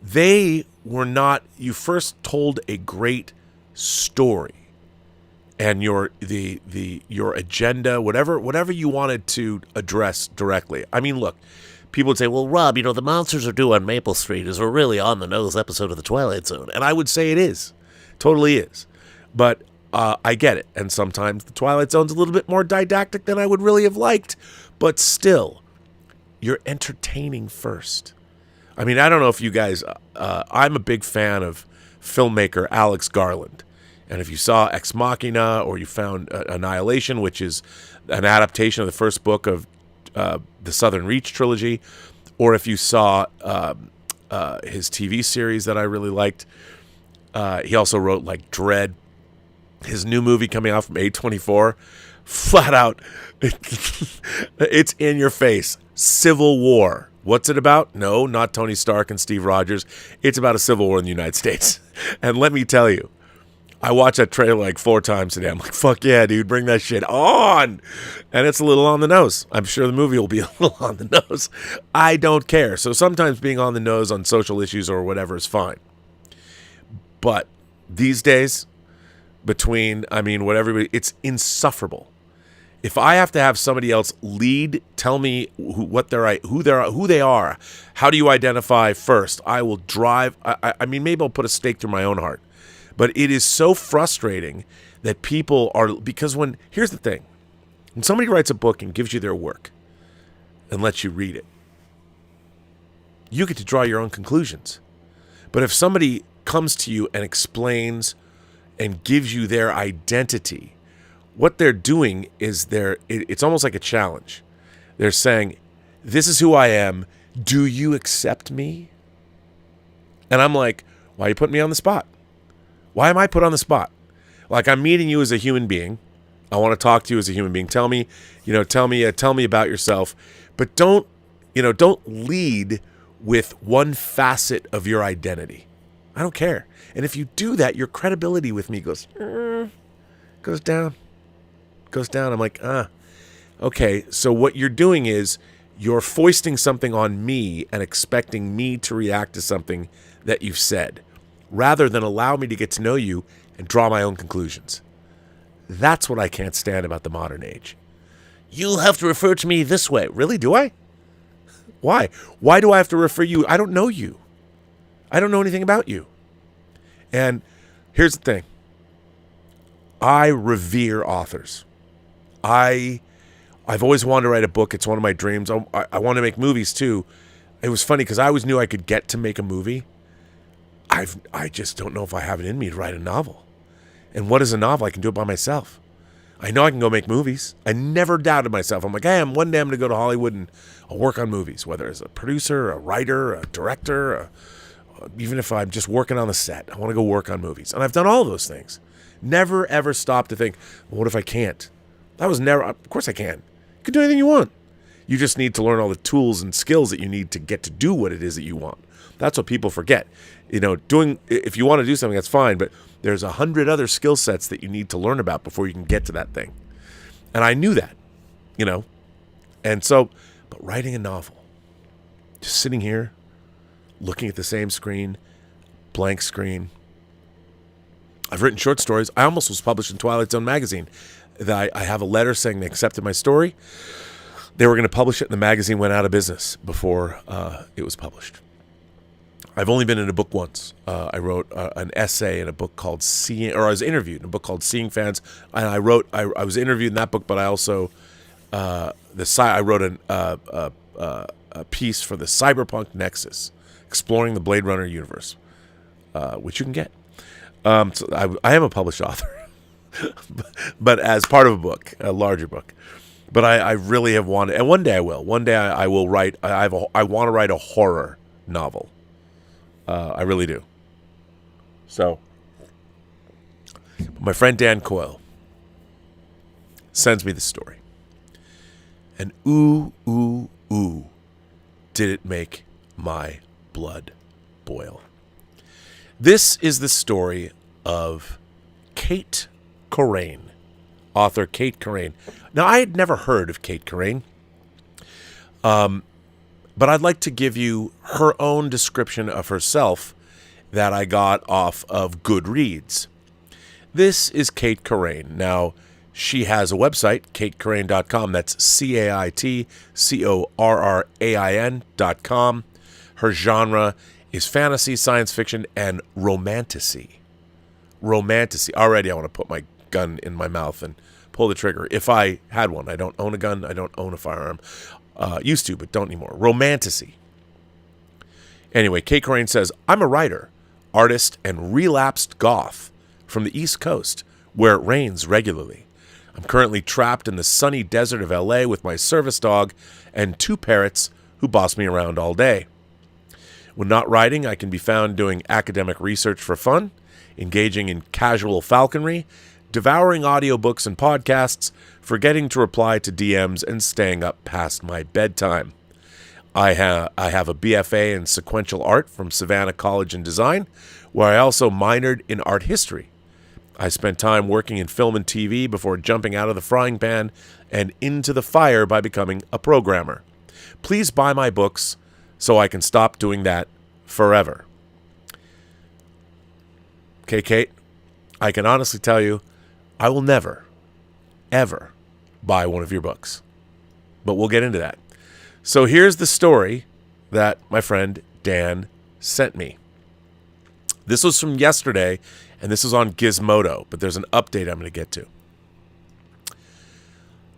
They were not, you first told a great story, and your agenda, whatever you wanted to address directly. I mean, look, people would say, well, Rob, the monsters are due on Maple Street is a really on-the-nose episode of The Twilight Zone. And I would say it is. Totally is. But I get it. And sometimes The Twilight Zone's a little bit more didactic than I would really have liked. But still, you're entertaining first. I mean, I don't know if you guys, I'm a big fan of filmmaker Alex Garland. And if you saw Ex Machina, or you found Annihilation, which is an adaptation of the first book of the Southern Reach trilogy, or if you saw his TV series that I really liked, he also wrote like Dread, his new movie coming out from A24, flat out, it's in your face. Civil War What's it about? No, not Tony Stark and Steve Rogers. It's about a civil war in the United States. And let me tell you, I watched that trailer like 4 times today. I'm like, fuck yeah, dude, bring that shit on. And it's a little on the nose. I'm sure the movie will be a little on the nose. I don't care. So sometimes being on the nose on social issues or whatever is fine. But these days, it's insufferable. If I have to have somebody else lead, tell me who they are, how do you identify first? I will drive. Maybe I'll put a stake through my own heart. But it is so frustrating that people are, because here's the thing. When somebody writes a book and gives you their work and lets you read it, you get to draw your own conclusions. But if somebody comes to you and explains and gives you their identity, what they're doing is it's almost like a challenge. They're saying, this is who I am. Do you accept me? And I'm like, why are you putting me on the spot? Why am I put on the spot? Like, I'm meeting you as a human being. I want to talk to you as a human being. Tell me about yourself, but don't lead with one facet of your identity. I don't care. And if you do that, your credibility with me goes down. I'm like, okay. So what you're doing is you're foisting something on me and expecting me to react to something that you've said, rather than allow me to get to know you and draw my own conclusions. That's what I can't stand about the modern age. You'll have to refer to me this way. Really? Do I? Why? Why do I have to refer you? I don't know you. I don't know anything about you. And here's the thing. I revere authors. I've always wanted to write a book. It's one of my dreams. I want to make movies too. It was funny because I always knew I could get to make a movie. I just don't know if I have it in me to write a novel. And what is a novel? I can do it by myself. I know I can go make movies. I never doubted myself. I'm like, hey, one day I'm going to go to Hollywood and I'll work on movies, whether as a producer, a writer, a director, even if I'm just working on the set. I want to go work on movies. And I've done all of those things. Never, ever stopped to think, well, what if I can't? That was never, of course I can. You can do anything you want. You just need to learn all the tools and skills that you need to get to do what it is that you want. That's what people forget. If you want to do something, that's fine, but there's 100 other skill sets that you need to learn about before you can get to that thing. And I knew that, And so, but writing a novel, just sitting here, looking at the same screen, blank screen. I've written short stories. I almost was published in Twilight Zone magazine. I have a letter saying they accepted my story. They were going to publish it, and the magazine went out of business before it was published. I've only been in a book once. I wrote an essay in a book called I was interviewed in a book called Seeing Fans, and I was interviewed in that book, but I also I wrote a piece for the Cyberpunk Nexus, exploring the Blade Runner universe, which you can get. So I am a published author, but as part of a book, a larger book. But I really have wanted, and one day I will. One day I will write. I want to write a horror novel. I really do. So, my friend Dan Coyle sends me the story, and ooh, did it make my blood boil. This is the story of Kate Corain, author Kate Corain. Now, I had never heard of Kate Corain, but I'd like to give you her own description of herself that I got off of Goodreads. This is Kate Corain. Now, she has a website, katecorain.com. That's CAITCORRAIN.com. Her genre is fantasy, science fiction, and romantasy. Romantasy. Already I want to put my gun in my mouth and pull the trigger. If I had one. I don't own a gun. I don't own a firearm. Used to, but don't anymore. Romantasy. Anyway, Kate Corain says, I'm a writer, artist, and relapsed goth from the East Coast, where it rains regularly. I'm currently trapped in the sunny desert of LA with my service dog and 2 parrots who boss me around all day. When not writing, I can be found doing academic research for fun, engaging in casual falconry, devouring audiobooks and podcasts, forgetting to reply to DMs, and staying up past my bedtime. I have a BFA in sequential art from Savannah College in Design, where I also minored in art history. I spent time working in film and TV before jumping out of the frying pan and into the fire by becoming a programmer. Please buy my books so I can stop doing that forever. Okay, Kate, I can honestly tell you, I will never, ever buy one of your books. But we'll get into that. So here's the story that my friend Dan sent me. This was from yesterday, and this is on Gizmodo, but there's an update I'm going to get to.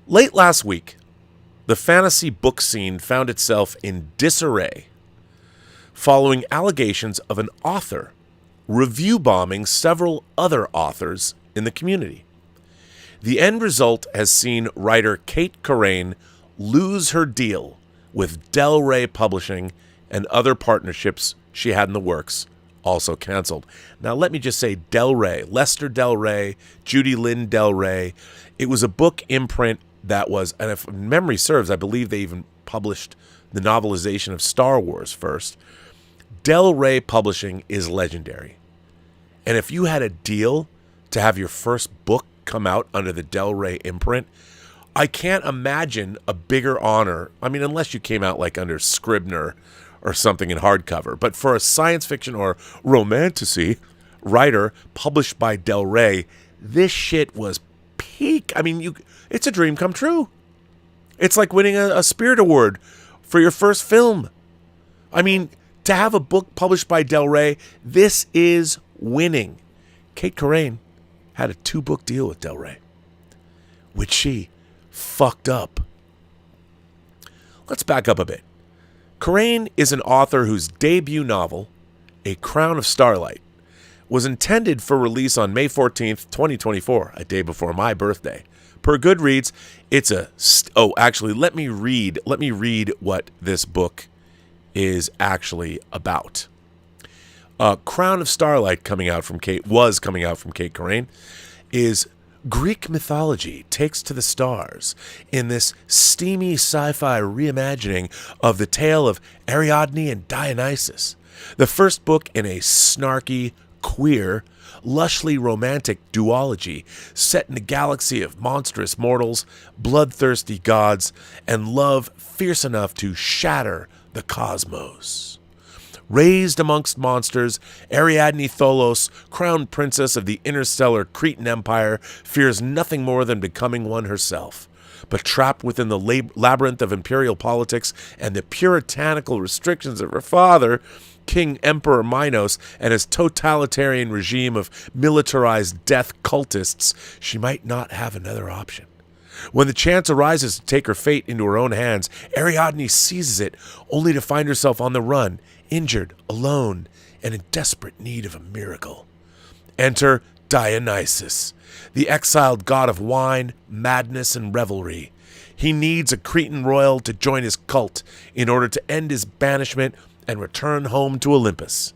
Late last week, the fantasy book scene found itself in disarray following allegations of an author review bombing several other authors in the community. The end result has seen writer Kate Corain lose her deal with Del Rey Publishing, and other partnerships she had in the works also canceled. Now, let me just say Del Rey, Lester Del Rey, Judy Lynn Del Rey. It was a book imprint that was, and if memory serves, I believe they even published the novelization of Star Wars first. Del Rey Publishing is legendary. And if you had a deal to have your first book come out under the Del Rey imprint, I can't imagine a bigger honor. I mean, unless you came out like under Scribner or something in hardcover. But for a science fiction or romantasy writer published by Del Rey, this shit was peak. I mean, it's a dream come true. It's like winning a Spirit Award for your first film. I mean, to have a book published by Del Rey, this is winning. Kate Corain had a 2-book deal with Del Rey, which she fucked up. Let's back up a bit. Corain is an author whose debut novel, A Crown of Starlight, was intended for release on May 14th, 2024, a day before my birthday. Per Goodreads, it's let me read what this book is actually about. Crown of Starlight coming out from Kate Corain is Greek mythology takes to the stars in this steamy sci-fi reimagining of the tale of Ariadne and Dionysus, the first book in a snarky, queer, lushly romantic duology set in a galaxy of monstrous mortals, bloodthirsty gods, and love fierce enough to shatter the cosmos. Raised amongst monsters, Ariadne Tholos, crowned princess of the interstellar Cretan Empire, fears nothing more than becoming one herself. But trapped within the labyrinth of imperial politics and the puritanical restrictions of her father, King Emperor Minos, and his totalitarian regime of militarized death cultists, she might not have another option. When the chance arises to take her fate into her own hands, Ariadne seizes it, only to find herself on the run, injured, alone, and in desperate need of a miracle. Enter Dionysus, the exiled god of wine, madness, and revelry. He needs a Cretan royal to join his cult in order to end his banishment and return home to Olympus.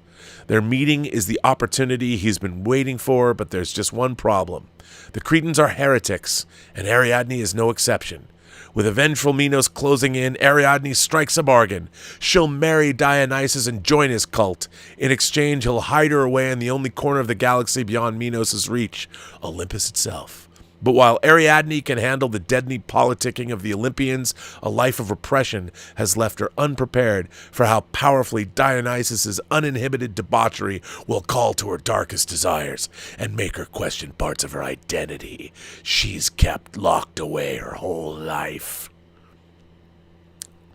Their meeting is the opportunity he's been waiting for, but there's just one problem. The Cretans are heretics, and Ariadne is no exception. With a vengeful Minos closing in, Ariadne strikes a bargain. She'll marry Dionysus and join his cult. In exchange, he'll hide her away in the only corner of the galaxy beyond Minos' reach, Olympus itself. But while Ariadne can handle the deadly politicking of the Olympians, a life of repression has left her unprepared for how powerfully Dionysus' uninhibited debauchery will call to her darkest desires and make her question parts of her identity she's kept locked away her whole life.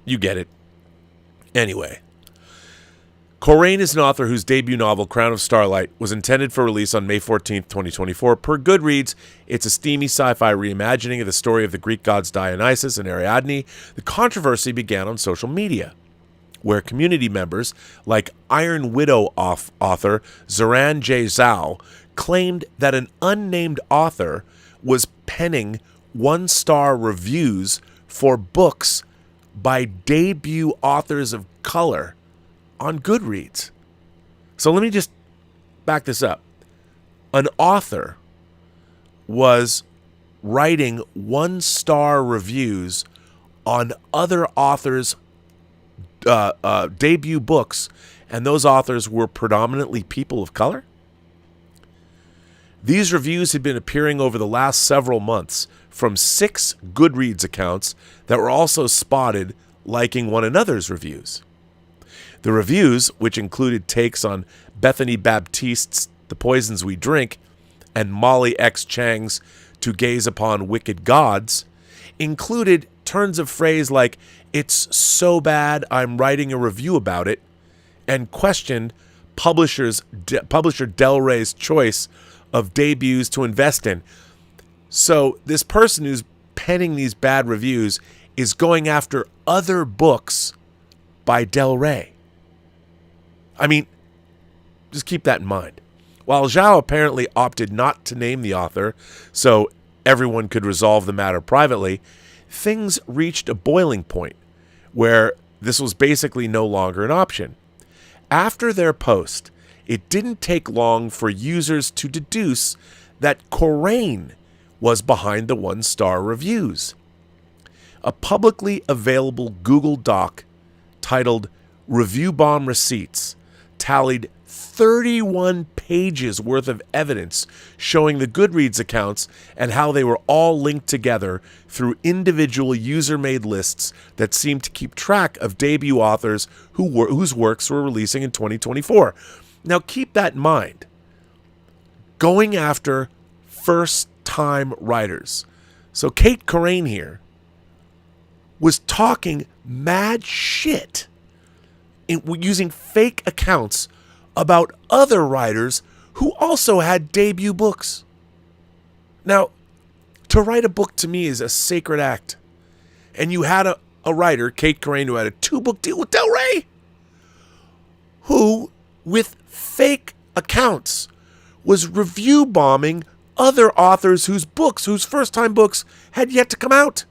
You get it. Anyway, Corain is an author whose debut novel, Crown of Starlight, was intended for release on May 14th, 2024. Per Goodreads, it's a steamy sci-fi reimagining of the story of the Greek gods Dionysus and Ariadne. The controversy began on social media, where community members like Iron Widow author Zoran J. Zhao claimed that an unnamed author was penning 1-star reviews for books by debut authors of color on Goodreads. So let me just back this up. An author was writing 1-star reviews on other authors' debut books, and those authors were predominantly people of color? These reviews had been appearing over the last several months from 6 Goodreads accounts that were also spotted liking one another's reviews. The reviews, which included takes on Bethany Baptiste's The Poisons We Drink and Molly X. Chang's To Gaze Upon Wicked Gods, included turns of phrase like, "It's so bad I'm writing a review about it," and questioned publisher Del Rey's choice of debuts to invest in. So this person who's penning these bad reviews is going after other books by Del Rey. I mean, just keep that in mind. While Zhao apparently opted not to name the author so everyone could resolve the matter privately, things reached a boiling point where this was basically no longer an option. After their post, it didn't take long for users to deduce that Corain was behind the 1-star reviews. A publicly available Google Doc titled Review Bomb Receipts tallied 31 pages worth of evidence showing the Goodreads accounts and how they were all linked together through individual user-made lists that seemed to keep track of debut authors whose works were releasing in 2024. Now keep that in mind. Going after first-time writers. So Kate Corain here was talking mad shit using fake accounts about other writers who also had debut books. Now, to write a book to me is a sacred act. And you had a writer, Kate Corain, who had a 2-book deal with Del Rey, who, with fake accounts, was review bombing other authors whose first-time books had yet to come out.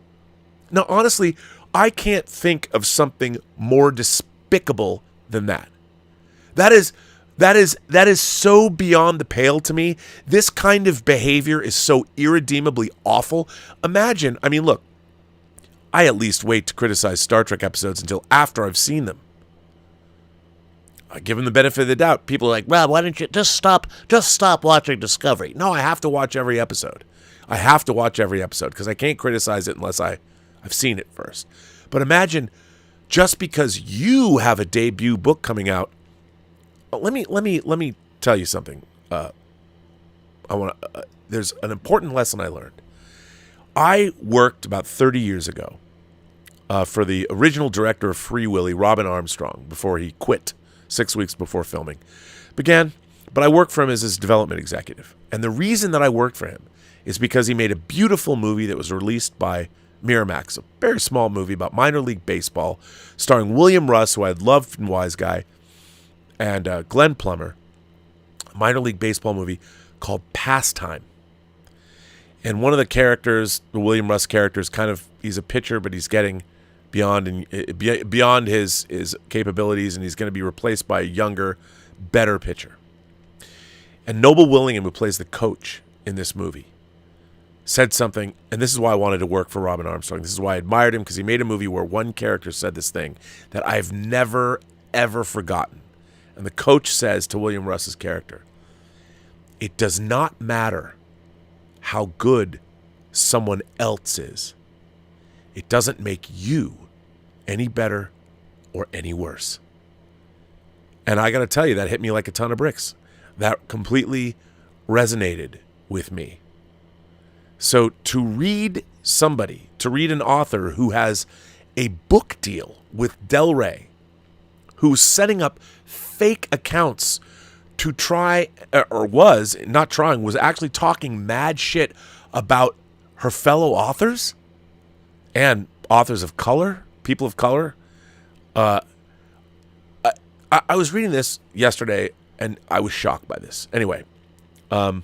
Now, honestly, I can't think of something more despicable than that. That is so beyond the pale to me. This kind of behavior is so irredeemably awful. Imagine, I mean, look, I at least wait to criticize Star Trek episodes until after I've seen them. I give them the benefit of the doubt. People are like, well, why don't you just stop watching Discovery? No, I have to watch every episode. I have to watch every episode because I can't criticize it unless I've seen it first. But imagine, just because you have a debut book coming out, let me tell you something. There's an important lesson I learned. I worked about 30 years ago for the original director of Free Willy, Robin Armstrong, before he quit 6 weeks before filming began. But I worked for him as his development executive. And the reason that I worked for him is because he made a beautiful movie that was released by Miramax, a very small movie about minor league baseball, starring William Russ, who I loved in Wise Guy, and Glenn Plummer, a minor league baseball movie called Pastime. And one of the characters, the William Russ character, is he's a pitcher, but he's getting beyond his capabilities, and he's going to be replaced by a younger, better pitcher. And Noble Willingham, who plays the coach in this movie, said something, and this is why I wanted to work for Robin Armstrong. This is why I admired him, because he made a movie where one character said this thing that I've never, ever forgotten. And the coach says to William Russ's character, "It does not matter how good someone else is. It doesn't make you any better or any worse." And I got to tell you, that hit me like a ton of bricks. That completely resonated with me. So to read an author who has a book deal with Del Rey, who's setting up fake accounts to try, was actually talking mad shit about her fellow authors and authors of color, people of color. I was reading this yesterday and I was shocked by this. Anyway, let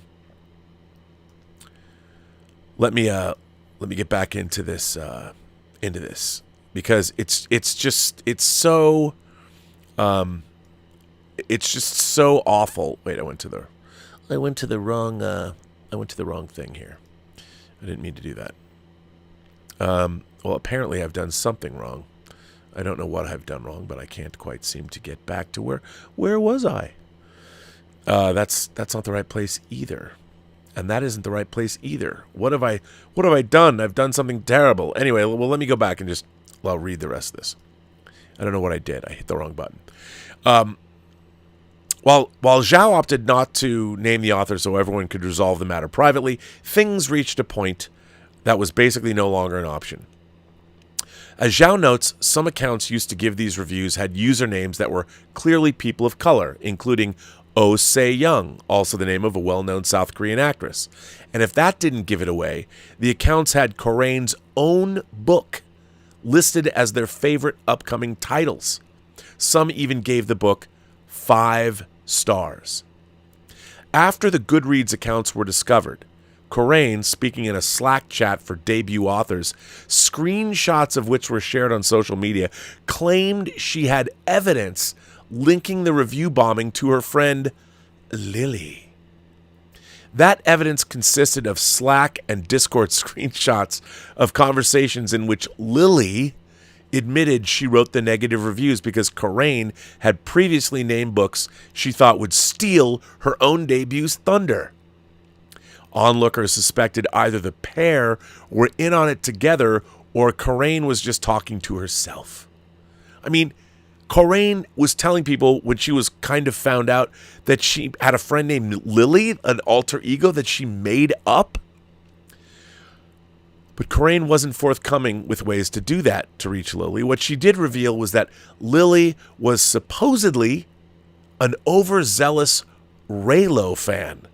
me get back into this because it's just so awful. Wait, I went to the wrong thing here. I didn't mean to do that. Well, apparently I've done something wrong. I don't know what I've done wrong, but I can't quite seem to get back to where was I? That's not the right place either. And that isn't the right place either. What have I done? I've done something terrible. Anyway, well, let me go back and I'll read the rest of this. I don't know what I did. I hit the wrong button. While Zhao opted not to name the author so everyone could resolve the matter privately, things reached a point that was basically no longer an option. As Zhao notes, some accounts used to give these reviews had usernames that were clearly people of color, including Oh Se-young, also the name of a well-known South Korean actress. And if that didn't give it away, the accounts had Corain's own book listed as their favorite upcoming titles. Some even gave the book 5 stars. After the Goodreads accounts were discovered, Corain, speaking in a Slack chat for debut authors, screenshots of which were shared on social media, claimed she had evidence linking the review bombing to her friend Lily. That evidence consisted of Slack and Discord screenshots of conversations in which Lily admitted she wrote the negative reviews because Corain had previously named books she thought would steal her own debut's thunder. Onlookers suspected either the pair were in on it together or Corain was just talking to herself. I mean, Corain was telling people when she was kind of found out that she had a friend named Lily, an alter ego that she made up. But Corain wasn't forthcoming with ways to do that to reach Lily. What she did reveal was that Lily was supposedly an overzealous Reylo fan.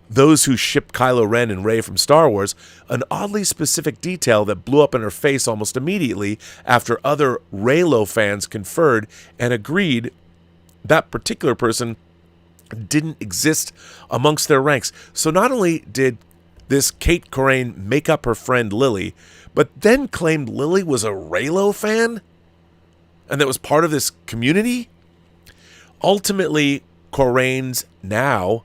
Those who ship Kylo Ren and Rey from Star Wars, an oddly specific detail that blew up in her face almost immediately after other Reylo fans conferred and agreed that particular person didn't exist amongst their ranks. So not only did this Kate Corain make up her friend Lily, but then claimed Lily was a Reylo fan and that was part of this community. Ultimately, Corain's now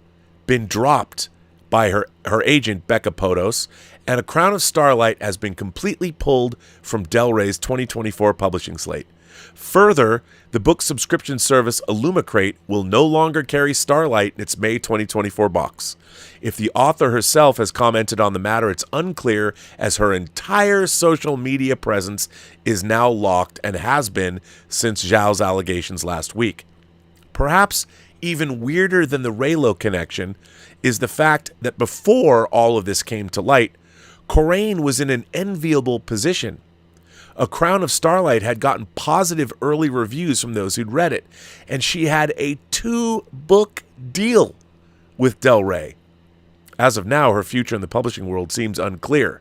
been dropped by her agent, Becca Potos, and A Crown of Starlight has been completely pulled from Del Rey's 2024 publishing slate. Further, the book subscription service Illumicrate will no longer carry Starlight in its May 2024 box. If the author herself has commented on the matter, it's unclear, as her entire social media presence is now locked and has been since Zhao's allegations last week. Perhaps even weirder than the Reylo connection is the fact that before all of this came to light, Corain was in an enviable position. A Crown of Starlight had gotten positive early reviews from those who'd read it, and she had a 2-book deal with Del Rey. As of now, her future in the publishing world seems unclear.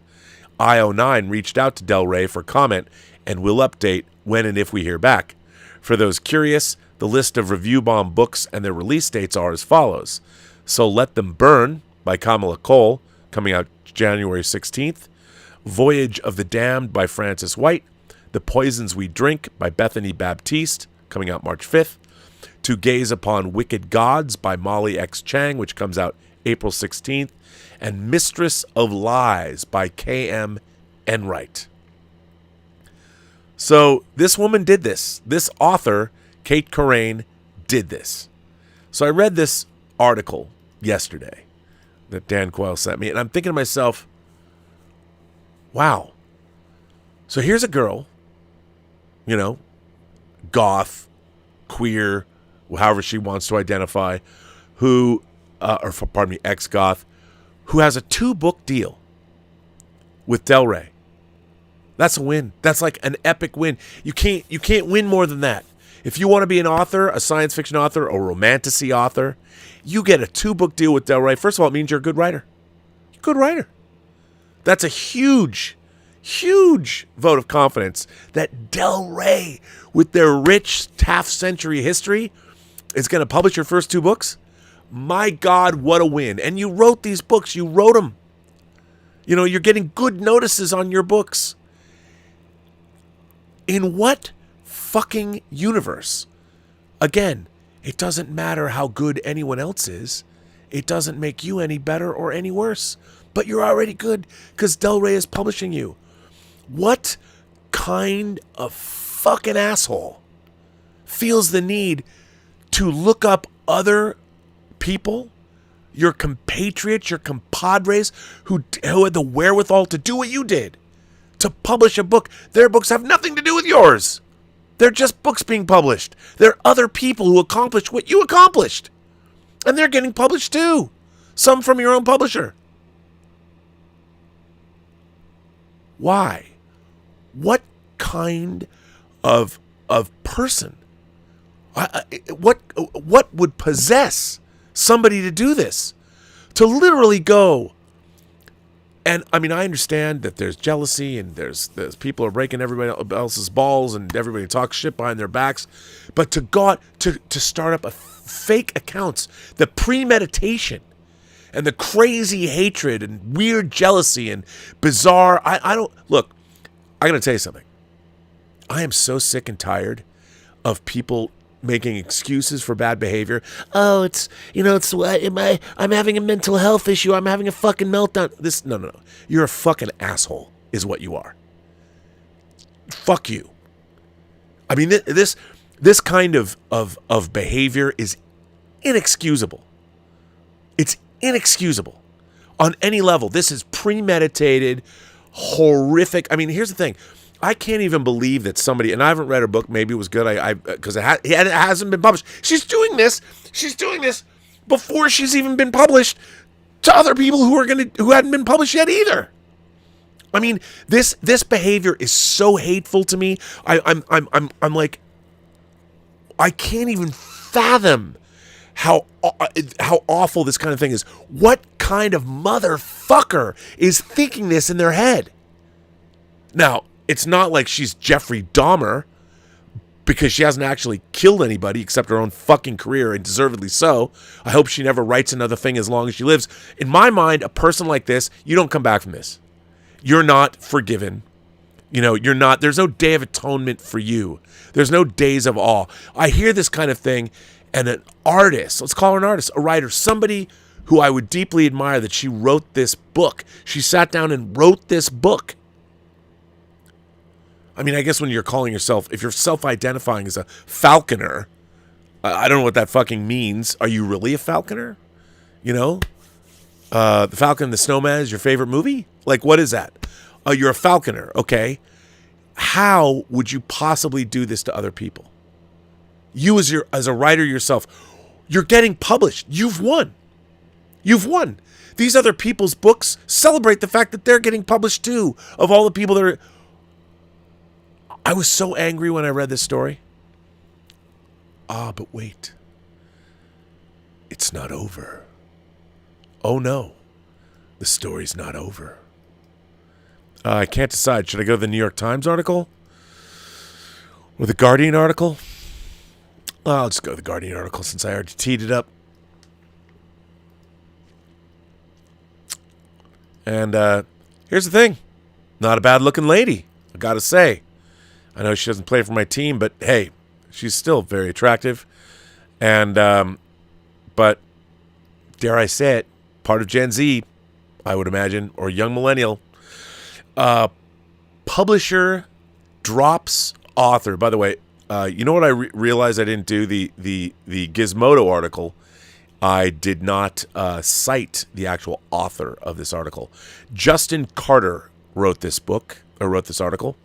IO9 reached out to Del Rey for comment and will update when and if we hear back. For those curious, the list of review bomb books and their release dates are as follows. So Let Them Burn by Kamala Cole, coming out January 16th. Voyage of the Damned by Frances White. The Poisons We Drink by Bethany Baptiste, coming out March 5th. To Gaze Upon Wicked Gods by Molly X. Chang, which comes out April 16th. And Mistress of Lies by K.M. Enright. So this woman did this. This author, Kate Corain, did this. So I read this article yesterday that Dan Coyle sent me, and I'm thinking to myself, wow. So here's a girl, goth, queer, however she wants to identify, who, ex-goth, who has a 2-book deal with Del Rey. That's a win. That's like an epic win. You can't win more than that. If you want to be an author, a science fiction author, a romantasy author, you get a 2-book deal with Del Rey. First of all, it means you're a good writer. You're a good writer. That's a huge, huge vote of confidence that Del Rey, with their rich half-century history, is going to publish your first 2 books. My God, what a win. And you wrote these books. You wrote them. You're getting good notices on your books. In what fucking universe? Again, it doesn't matter how good anyone else is. It doesn't make you any better or any worse. But you're already good because Del Rey is publishing you. What kind of fucking asshole feels the need to look up other people, your compatriots, your compadres, who had the wherewithal to do what you did, to publish a book? Their books have nothing to do with yours. They're just books being published. They're other people who accomplished what you accomplished. And they're getting published too. Some from your own publisher. Why? What kind of person? What would possess somebody to do this? To literally go, and I mean, I understand that there's jealousy and there's people are breaking everybody else's balls and everybody talks shit behind their backs, but to go out, to start up a fake accounts, the premeditation and the crazy hatred and weird jealousy and bizarre. I don't look. I gotta tell you something. I am so sick and tired of people making excuses for bad behavior. Oh, I'm having a mental health issue. I'm having a fucking meltdown. No. You're a fucking asshole is what you are. Fuck you. I mean, this kind of behavior is inexcusable. It's inexcusable on any level. This is premeditated, horrific. I mean, here's the thing. I can't even believe that somebody, and I haven't read her book. Maybe it was good. Because it hasn't been published. She's doing this before she's even been published to other people who hadn't been published yet either. I mean, this behavior is so hateful to me. I'm like, I can't even fathom how awful this kind of thing is. What kind of motherfucker is thinking this in their head? Now, it's not like she's Jeffrey Dahmer, because she hasn't actually killed anybody except her own fucking career, and deservedly so. I hope she never writes another thing as long as she lives. In my mind, a person like this, you don't come back from this. You're not forgiven. You're not. There's no day of atonement for you. There's no days of awe. I hear this kind of thing, and an artist, let's call her an artist, a writer, somebody who I would deeply admire, that she wrote this book. She sat down and wrote this book. I mean, I guess when you're calling yourself, if you're self-identifying as a falconer, I don't know what that fucking means. Are you really a falconer? The Falcon and the Snowman is your favorite movie? Like, what is that? You're a falconer, okay. How would you possibly do this to other people? You as a writer yourself, you're getting published. You've won. These other people's books celebrate the fact that they're getting published too, of all the people that are... I was so angry when I read this story. But wait. It's not over. Oh no, the story's not over. I can't decide. Should I go to the New York Times article? Or the Guardian article? I'll just go to the Guardian article since I already teed it up. And here's the thing. Not a bad looking lady, I gotta say. I know she doesn't play for my team, but hey, she's still very attractive. And, but dare I say it, part of Gen Z, I would imagine, or young millennial. Publisher drops author. By the way, you know what I realized I didn't do? The Gizmodo article. I did not cite the actual author of this article. Justin Carter wrote this book, or wrote this article.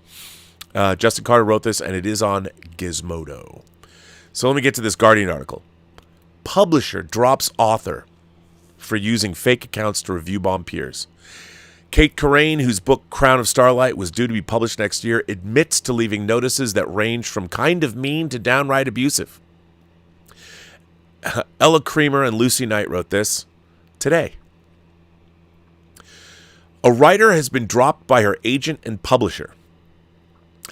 Justin Carter wrote this, and it is on Gizmodo. So let me get to this Guardian article. Publisher drops author for using fake accounts to review bomb peers. Kate Corain, whose book Crown of Starlight was due to be published next year, admits to leaving notices that range from kind of mean to downright abusive. Ella Creamer and Lucy Knight wrote this today. A writer has been dropped by her agent and publisher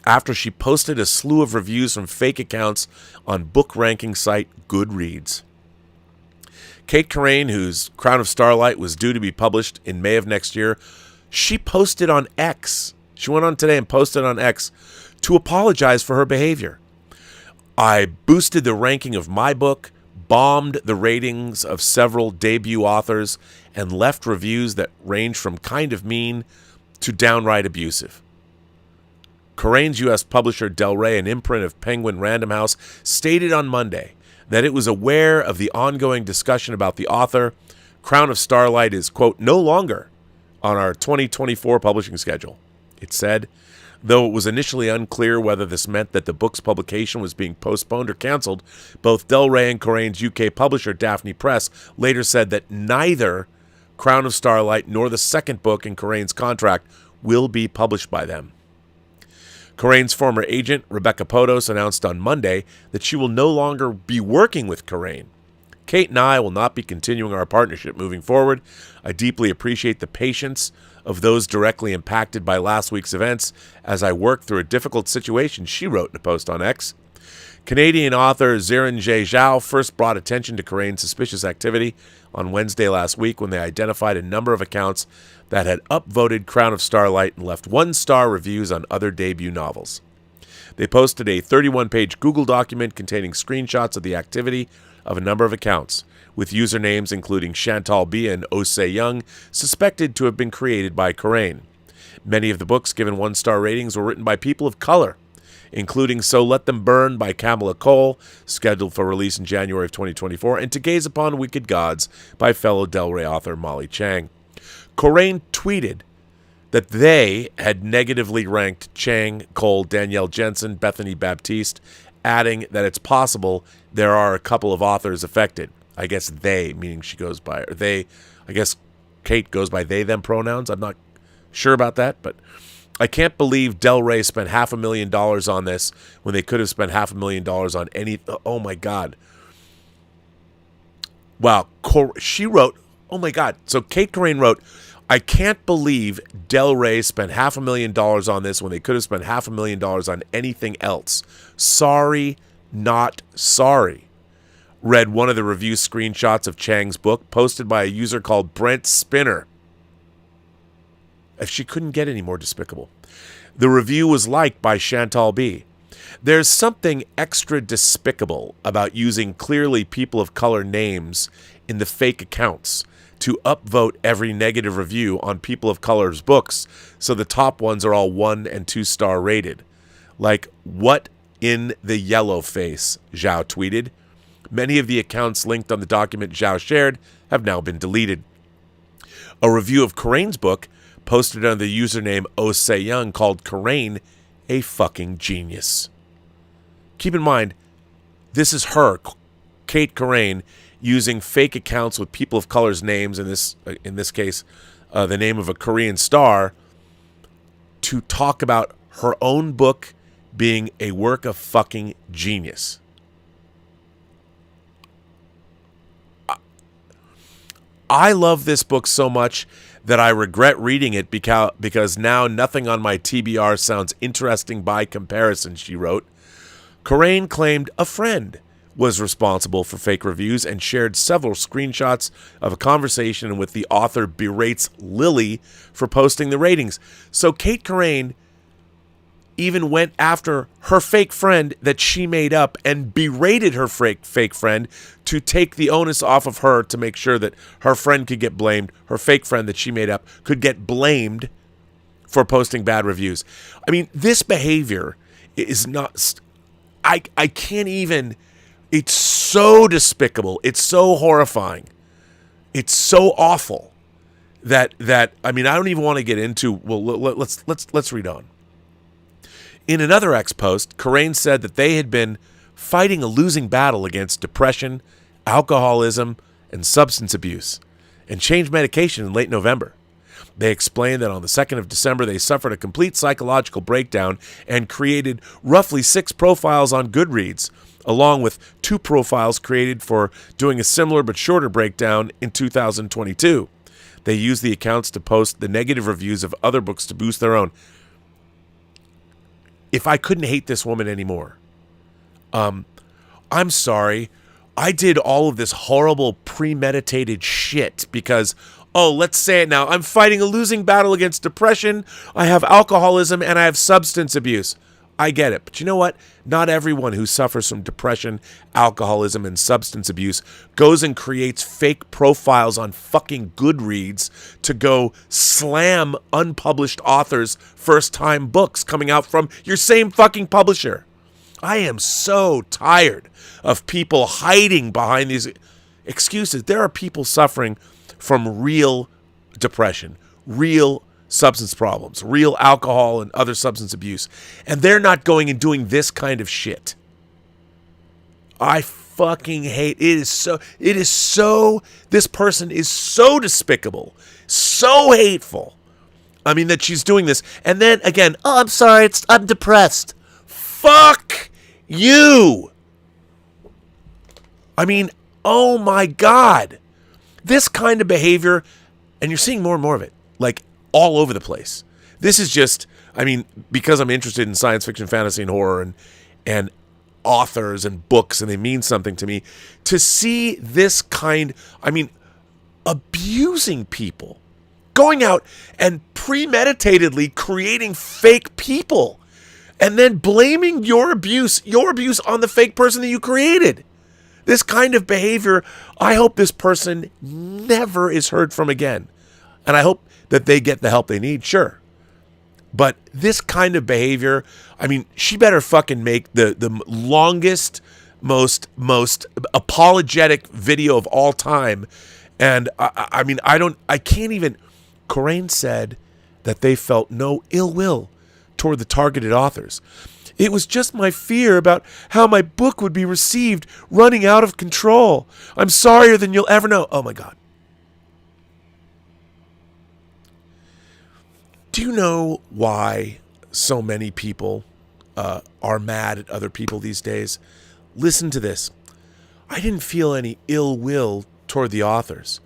after she posted a slew of reviews from fake accounts on book ranking site Goodreads. Kate Corain, whose Crown of Starlight was due to be published in May of next year, she posted on X. She went on today and posted on X to apologize for her behavior. I boosted the ranking of my book, bombed the ratings of several debut authors, and left reviews that range from kind of mean to downright abusive. Corrain's U.S. publisher Del Rey, an imprint of Penguin Random House, stated on Monday that it was aware of the ongoing discussion about the author. Crown of Starlight is, quote, no longer on our 2024 publishing schedule, it said. Though it was initially unclear whether this meant that the book's publication was being postponed or canceled, both Del Rey and Corrain's UK publisher, Daphne Press, later said that neither Crown of Starlight nor the second book in Corrain's contract will be published by them. Corrain's former agent, Rebecca Podos, announced on Monday that she will no longer be working with Corrain. Kate and I will not be continuing our partnership moving forward. I deeply appreciate the patience of those directly impacted by last week's events as I work through a difficult situation, she wrote in a post on X. Canadian author Ziran J. Zhao first brought attention to Corrain's suspicious activity on Wednesday last week when they identified a number of accounts that had upvoted Crown of Starlight and left one-star reviews on other debut novels. They posted a 31-page Google document containing screenshots of the activity of a number of accounts, with usernames including Chantal B. and Ose Young, suspected to have been created by Corrain. Many of the books given one-star ratings were written by people of color, including So Let Them Burn by Kamala Cole, scheduled for release in January of 2024, and To Gaze Upon Wicked Gods by fellow Del Rey author Molly Chang. Corrain tweeted that they had negatively ranked Chang, Cole, Danielle Jensen, Bethany Baptiste, adding that it's possible there are a couple of authors affected. I guess they, meaning she goes by, or they, I guess Kate goes by they, them pronouns. I'm not sure about that, but I can't believe Del Rey spent $500,000 on this when they could have spent $500,000 on any, oh my God. Wow, she wrote, oh my God. So Kate Corrain wrote, I can't believe Del Rey spent $500,000 on this when they could have spent $500,000 on anything else. Sorry, not sorry. Read one of the review screenshots of Chang's book posted by a user called Brent Spinner. If she couldn't get any more despicable. The review was liked by Chantal B. There's something extra despicable about using clearly people of color names in the fake accounts to upvote every negative review on people of color's books so the top ones are all 1- and 2-star rated. Like, what in the yellow face, Zhao tweeted. Many of the accounts linked on the document Zhao shared have now been deleted. A review of Corrain's book posted under the username Ose Young called Corrain a fucking genius. Keep in mind, this is her, Kate Corrain, using fake accounts with people of color's names, in this case, the name of a Korean star, to talk about her own book being a work of fucking genius. I love this book so much that I regret reading it because now nothing on my TBR sounds interesting by comparison, she wrote. Corrain claimed a friend was responsible for fake reviews and shared several screenshots of a conversation in which the author berates Lily for posting the ratings. So Kate Corrain even went after her fake friend that she made up and berated her fake friend to take the onus off of her to make sure that her friend could get blamed, her fake friend that she made up could get blamed for posting bad reviews. I mean, this behavior is not... I can't even... It's so despicable. It's so horrifying. It's so awful that I mean, I don't even want to get into. Well, let's read on. In another X post, Corrain said that they had been fighting a losing battle against depression, alcoholism, and substance abuse, and changed medication in late November. They explained that on the 2nd of December, they suffered a complete psychological breakdown and created roughly 6 profiles on Goodreads, along with 2 profiles created for doing a similar but shorter breakdown in 2022. They used the accounts to post the negative reviews of other books to boost their own. If I couldn't hate this woman anymore, I'm sorry. I did all of this horrible premeditated shit because, oh, let's say it now, I'm fighting a losing battle against depression, I have alcoholism, and I have substance abuse. I get it. But you know what? Not everyone who suffers from depression, alcoholism, and substance abuse goes and creates fake profiles on fucking Goodreads to go slam unpublished authors' first-time books coming out from your same fucking publisher. I am so tired of people hiding behind these excuses. There are people suffering from real depression, real substance problems, real alcohol and other substance abuse, and they're not going and doing this kind of shit. I fucking hate it. This person is so despicable, so hateful. I mean, that she's doing this, and then again, oh, I'm sorry, I'm depressed. Fuck you. I mean, oh my God. This kind of behavior, and you're seeing more and more of it, like all over the place. This is just, I mean, because I'm interested in science fiction, fantasy, and horror, and authors and books, and they mean something to me, to see this kind, I mean, abusing people, going out and premeditatedly creating fake people, and then blaming your abuse on the fake person that you created. This kind of behavior, I hope this person never is heard from again. And I hope that they get the help they need, sure. But this kind of behavior, I mean, she better fucking make the longest, most apologetic video of all time. And I mean, I can't even, Corain said that they felt no ill will toward the targeted authors. It was just my fear about how my book would be received running out of control. I'm sorrier than you'll ever know. Oh my God. Do you know why so many people are mad at other people these days? Listen to this. I didn't feel any ill will toward the authors.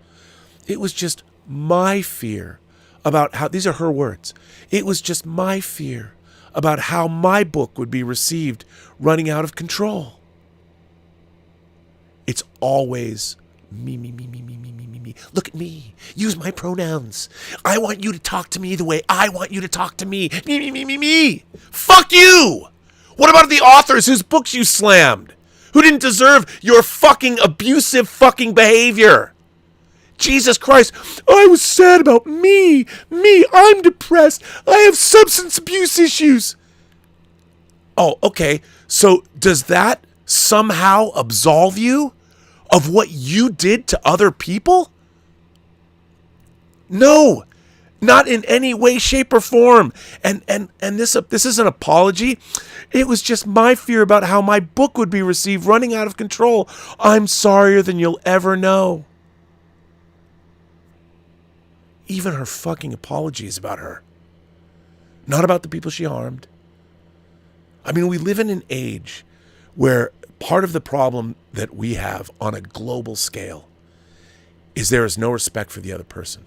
It was just my fear about how, these are her words, it was just my fear about how my book would be received running out of control. It's always me. Look at me. Use my pronouns. I want you to talk to me the way I want you to talk to me. Me. Fuck you! What about the authors whose books you slammed? Who didn't deserve your fucking abusive fucking behavior? Jesus Christ, I was sad about me, I'm depressed, I have substance abuse issues. Oh, okay, so does that somehow absolve you of what you did to other people? No, not in any way, shape, or form. And this is an apology. It was just my fear about how my book would be received running out of control. I'm sorrier than you'll ever know. Even her fucking apology is about her, not about the people she harmed. I mean, we live in an age where part of the problem that we have on a global scale is there is no respect for the other person.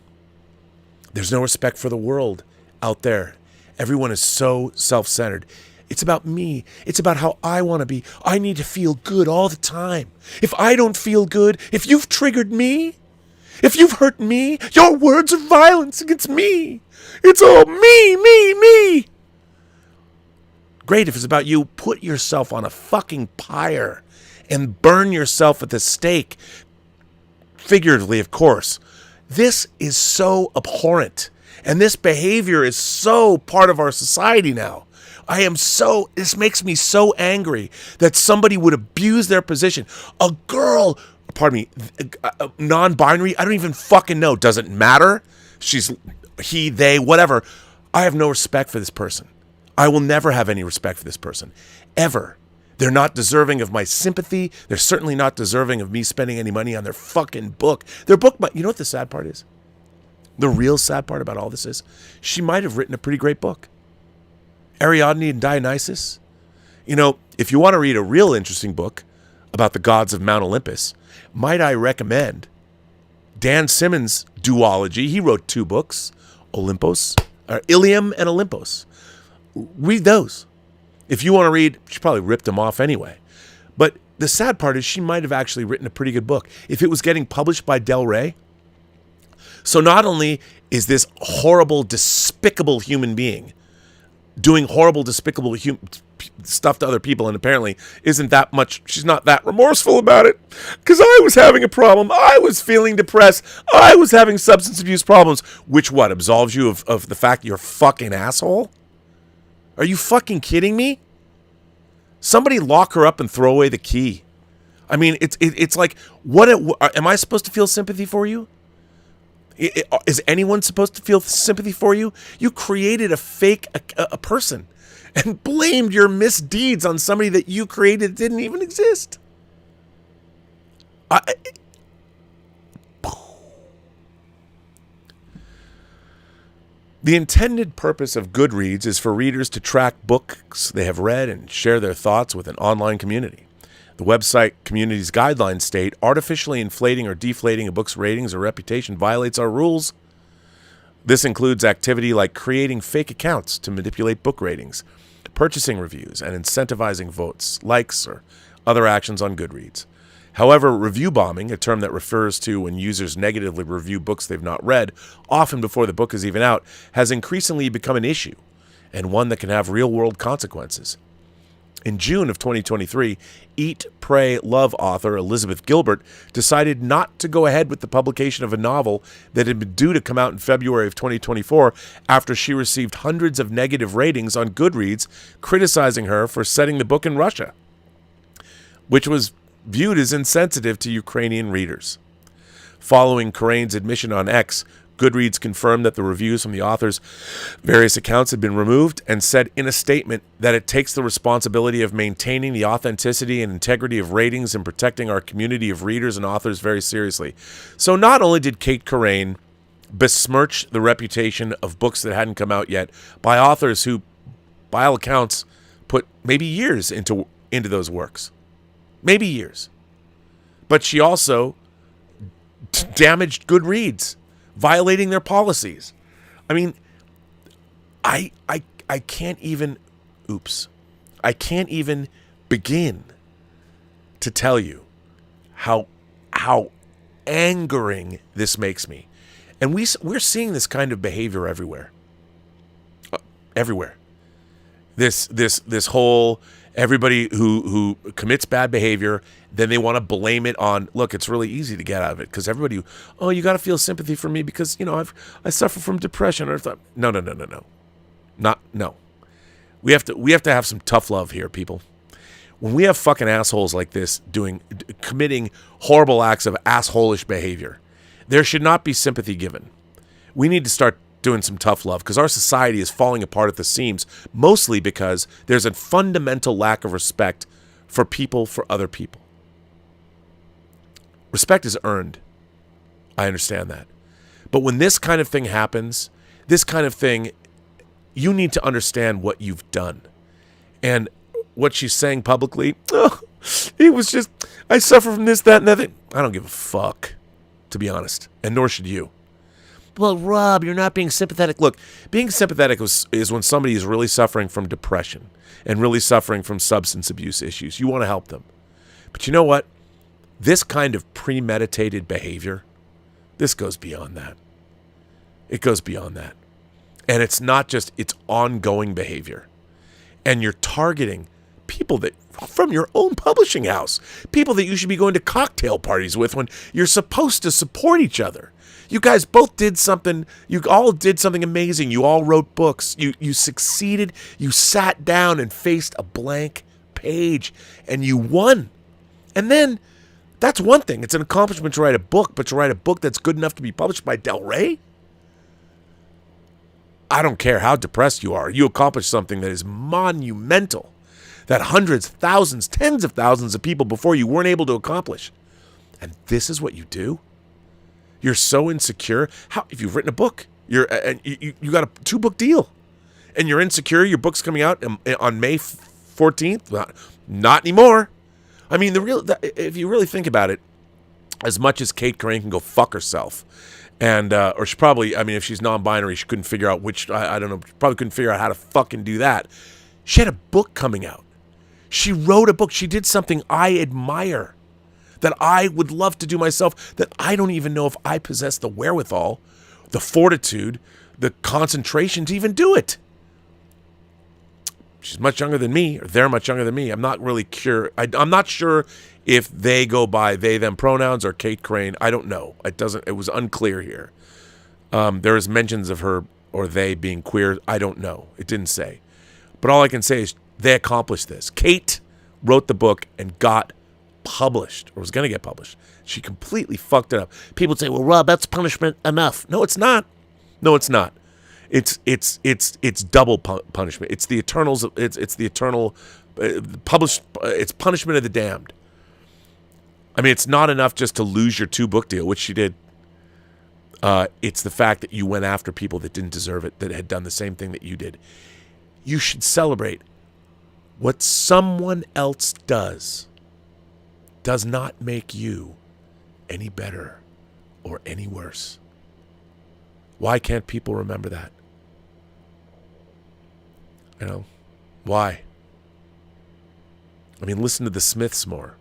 There's no respect for the world out there. Everyone is so self-centered. It's about me. It's about how I want to be. I need to feel good all the time. If I don't feel good, if you've triggered me, if you've hurt me, your words are violence against me. It's all me. Great, if it's about you, put yourself on a fucking pyre and burn yourself at the stake. Figuratively, of course. This is so abhorrent. And this behavior is so part of our society now. This makes me so angry that somebody would abuse their position. A girl, non-binary, I don't even fucking know. Doesn't matter. She's he, they, whatever. I have no respect for this person. I will never have any respect for this person. Ever. They're not deserving of my sympathy. They're certainly not deserving of me spending any money on their fucking book. Their book, you know what the sad part is? The real sad part about all this is, she might have written a pretty great book. Ariadne and Dionysus. You know, if you want to read a real interesting book about the gods of Mount Olympus, might I recommend Dan Simmons' duology. He wrote 2 books, Ilium and Olympos. Read those. If you want to read, she probably ripped them off anyway. But the sad part is she might have actually written a pretty good book if it was getting published by Del Rey. So not only is this horrible, despicable human being doing horrible, despicable stuff to other people, and apparently she's not that remorseful about it. Because I was having a problem. I was feeling depressed. I was having substance abuse problems. Which what, absolves you of the fact you're a fucking asshole? Are you fucking kidding me? Somebody lock her up and throw away the key. I mean, it's like, am I supposed to feel sympathy for you? Is anyone supposed to feel sympathy for you? You created a fake a person and blamed your misdeeds on somebody that you created that didn't even exist. The intended purpose of Goodreads is for readers to track books they have read and share their thoughts with an online community. The website community's guidelines state, artificially inflating or deflating a book's ratings or reputation violates our rules. This includes activity like creating fake accounts to manipulate book ratings, purchasing reviews, and incentivizing votes, likes, or other actions on Goodreads. However, review bombing, a term that refers to when users negatively review books they've not read, often before the book is even out, has increasingly become an issue, and one that can have real-world consequences. In June of 2023, Eat, Pray, Love author Elizabeth Gilbert decided not to go ahead with the publication of a novel that had been due to come out in February of 2024 after she received hundreds of negative ratings on Goodreads criticizing her for setting the book in Russia, which was viewed as insensitive to Ukrainian readers. Following Karane's admission on X, Goodreads confirmed that the reviews from the author's various accounts had been removed and said in a statement that it takes the responsibility of maintaining the authenticity and integrity of ratings and protecting our community of readers and authors very seriously. So not only did Kate Karane besmirch the reputation of books that hadn't come out yet by authors who, by all accounts, put maybe years into those works. Maybe years. But she also damaged Goodreads, violating their policies. I mean, I can't even, I can't even begin to tell you how angering this makes me. And we're seeing this kind of behavior everywhere. Everywhere. This whole, everybody who commits bad behavior, then they want to blame it on, look, it's really easy to get out of it because everybody, oh, you got to feel sympathy for me because, you know, I suffer from depression. Or no. No. We have to have some tough love here, people. When we have fucking assholes like this committing horrible acts of assholish behavior, there should not be sympathy given. We need to start doing some tough love because our society is falling apart at the seams, mostly because there's a fundamental lack of respect for people, for other people. Respect is earned. I understand that. But when this kind of thing happens, you need to understand what you've done. And what she's saying publicly, it was just, I suffer from this, that, and that thing. I don't give a fuck, to be honest. And nor should you. Well, Rob, you're not being sympathetic. Look, being sympathetic is when somebody is really suffering from depression and really suffering from substance abuse issues. You want to help them. But you know what? This kind of premeditated behavior, this goes beyond that. It goes beyond that. And it's not just, it's ongoing behavior. And you're targeting people that, from your own publishing house, people that you should be going to cocktail parties with when you're supposed to support each other. You guys both did something, you all did something amazing. You all wrote books. You succeeded. You sat down and faced a blank page and you won. And then, that's one thing. It's an accomplishment to write a book, but to write a book that's good enough to be published by Del Rey? I don't care how depressed you are. You accomplished something that is monumental, that hundreds, thousands, tens of thousands of people before you weren't able to accomplish. And this is what you do? You're so insecure. How, if you've written a book, you got a 2-book deal, and you're insecure, your book's coming out on May 14th? Not anymore. I mean, if you really think about it, as much as Kate Karane can go fuck herself, and or she probably, I mean, if she's non-binary, she couldn't figure out which, I don't know, probably couldn't figure out how to fucking do that. She had a book coming out. She wrote a book. She did something I admire, that I would love to do myself, that I don't even know if I possess the wherewithal, the fortitude, the concentration to even do it. she's much younger than me, or they're much younger than me. I'm not really sure. I'm not sure if they go by they, them pronouns or Kate Crane. I don't know. It was unclear here. There is mentions of her or they being queer. I don't know. It didn't say. But all I can say is they accomplished this. Kate wrote the book and got published, or was going to get published. She completely fucked it up. People say, well, Rob, that's punishment enough. No, it's not. No, it's not. It's double punishment. It's the eternals. It's the eternal published. It's punishment of the damned. I mean, it's not enough just to lose your 2-book deal, which she did. It's the fact that you went after people that didn't deserve it, that had done the same thing that you did. You should celebrate. What someone else does not make you any better or any worse. Why can't people remember that? You know, why? I mean, listen to the Smiths more.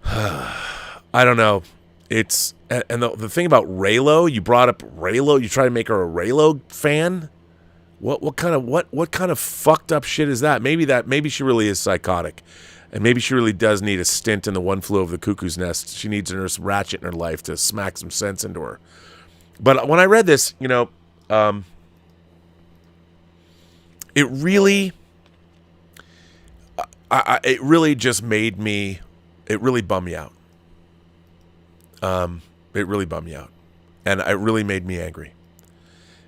I don't know. It's, and the thing about Raylo, you brought up Raylo, you try to make her a Raylo fan. What kind of fucked up shit is that? Maybe she really is psychotic. And maybe she really does need a stint in the One Flew Over the Cuckoo's Nest. She needs a Nurse Ratched in her life to smack some sense into her. But when I read this, you know, it really just made me, it really bummed me out. It really bummed me out. And it really made me angry.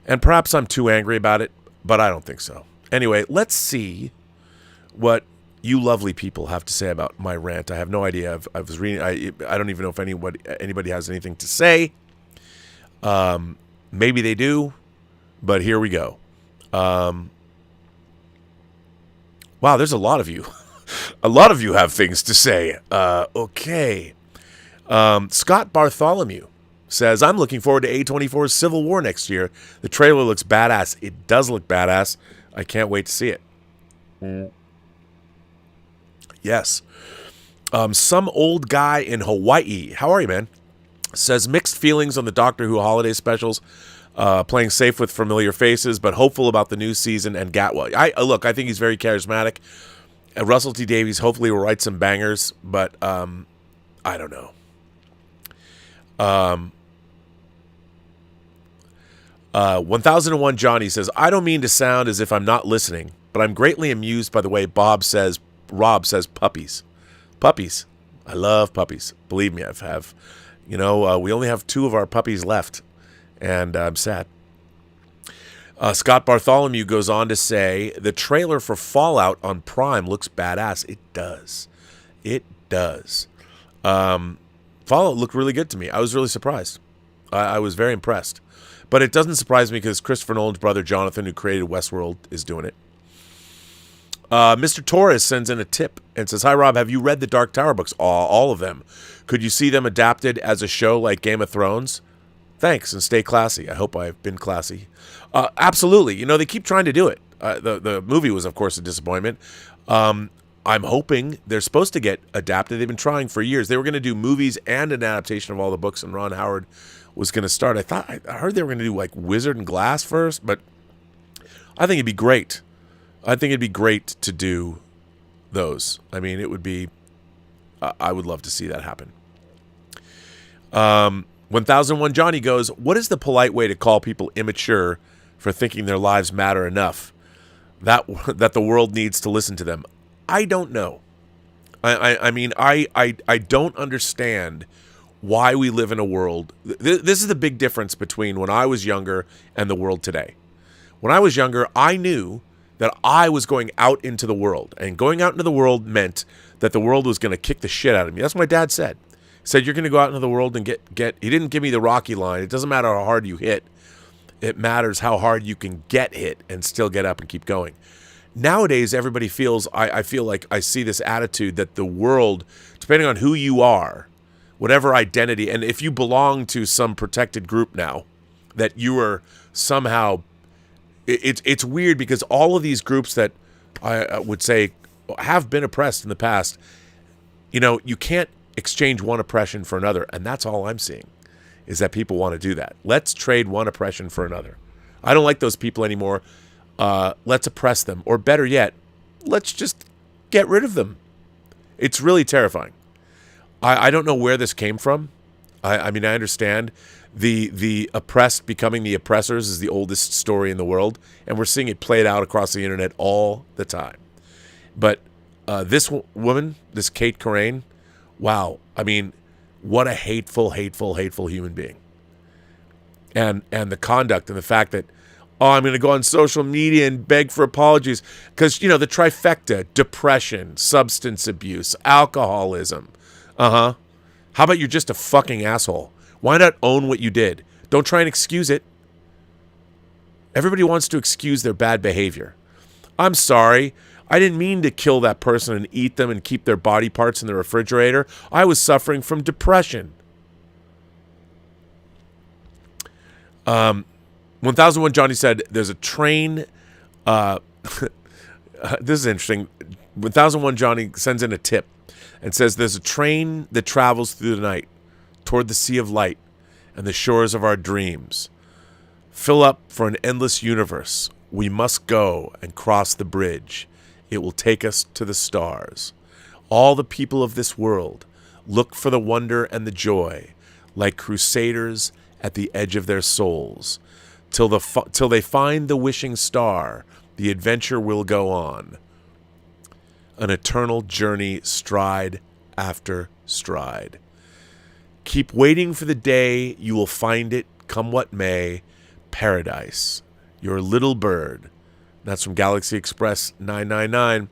And perhaps I'm too angry about it, but I don't think so. Anyway, let's see what you lovely people have to say about my rant. I have no idea. I was reading. I don't even know if anybody has anything to say. Maybe they do, but here we go. Wow, there's a lot of you. A lot of you have things to say. Okay. Scott Bartholomew says, I'm looking forward to A24's Civil War next year. The trailer looks badass. It does look badass. I can't wait to see it. Yes. Some old guy in Hawaii, how are you, man? Says mixed feelings on the Doctor Who holiday specials, playing safe with familiar faces, but hopeful about the new season and Gatwa. I think he's very charismatic. Russell T Davies hopefully will write some bangers, but I don't know. 1001 Johnny says, I don't mean to sound as if I'm not listening, but I'm greatly amused by the way Rob says puppies. Puppies. I love puppies. Believe me, we only have 2 of our puppies left, and I'm sad. Scott Bartholomew goes on to say, the trailer for Fallout on Prime looks badass. It does. It does. Fallout looked really good to me. I was really surprised. I was very impressed. But it doesn't surprise me because Christopher Nolan's brother Jonathan, who created Westworld, is doing it. Mr. Torres sends in a tip and says, hi, Rob, have you read the Dark Tower books? All of them. Could you see them adapted as a show like Game of Thrones? Thanks, and stay classy. I hope I've been classy. Absolutely. You know, they keep trying to do it. The movie was, of course, a disappointment. I'm hoping they're supposed to get adapted. They've been trying for years. They were going to do movies and an adaptation of all the books, and Ron Howard was going to start. I heard they were going to do like Wizard and Glass first, but I think it'd be great. I think it'd be great to do those. I mean, it would be, I would love to see that happen. 1001 Johnny goes, what is the polite way to call people immature for thinking their lives matter enough that the world needs to listen to them? I don't know. I mean, I don't understand why we live in a world. This is the big difference between when I was younger and the world today. When I was younger, I knew that I was going out into the world, and going out into the world meant that the world was going to kick the shit out of me. That's what my dad said. He said, you're going to go out into the world and get. He didn't give me the Rocky line. It doesn't matter how hard you hit. It matters how hard you can get hit and still get up and keep going. Nowadays, everybody feels, I feel like I see this attitude that the world, depending on who you are, whatever identity, and if you belong to some protected group now, that you are somehow, it's weird because all of these groups that I would say have been oppressed in the past, you know, you can't exchange one oppression for another, and that's all I'm seeing, is that people want to do that. Let's trade one oppression for another. I don't like those people anymore. let's oppress them. Or better yet, let's just get rid of them. It's really terrifying. I don't know where this came from. I mean, I understand the oppressed becoming the oppressors is the oldest story in the world, and we're seeing it played out across the internet all the time. But this woman, this Kate Corain, wow. I mean, what a hateful human being. And the conduct and the fact that, oh, I'm going to go on social media and beg for apologies. Because, you know, the trifecta, depression, substance abuse, alcoholism. How about you're just a fucking asshole? Why not own what you did? Don't try and excuse it. Everybody wants to excuse their bad behavior. I'm sorry. I didn't mean to kill that person and eat them and keep their body parts in the refrigerator. I was suffering from depression. 1001 Johnny said, there's a train. This is interesting. 1001 Johnny sends in a tip and says, there's a train that travels through the night toward the sea of light and the shores of our dreams. Fill up for an endless universe. We must go and cross the bridge. It will take us to the stars. All the people of this world look for the wonder and the joy, like crusaders at the edge of their souls. Till they find the wishing star, the adventure will go on. An eternal journey, stride after stride. Keep waiting for the day you will find it, come what may. Paradise, your little bird. That's from Galaxy Express 999.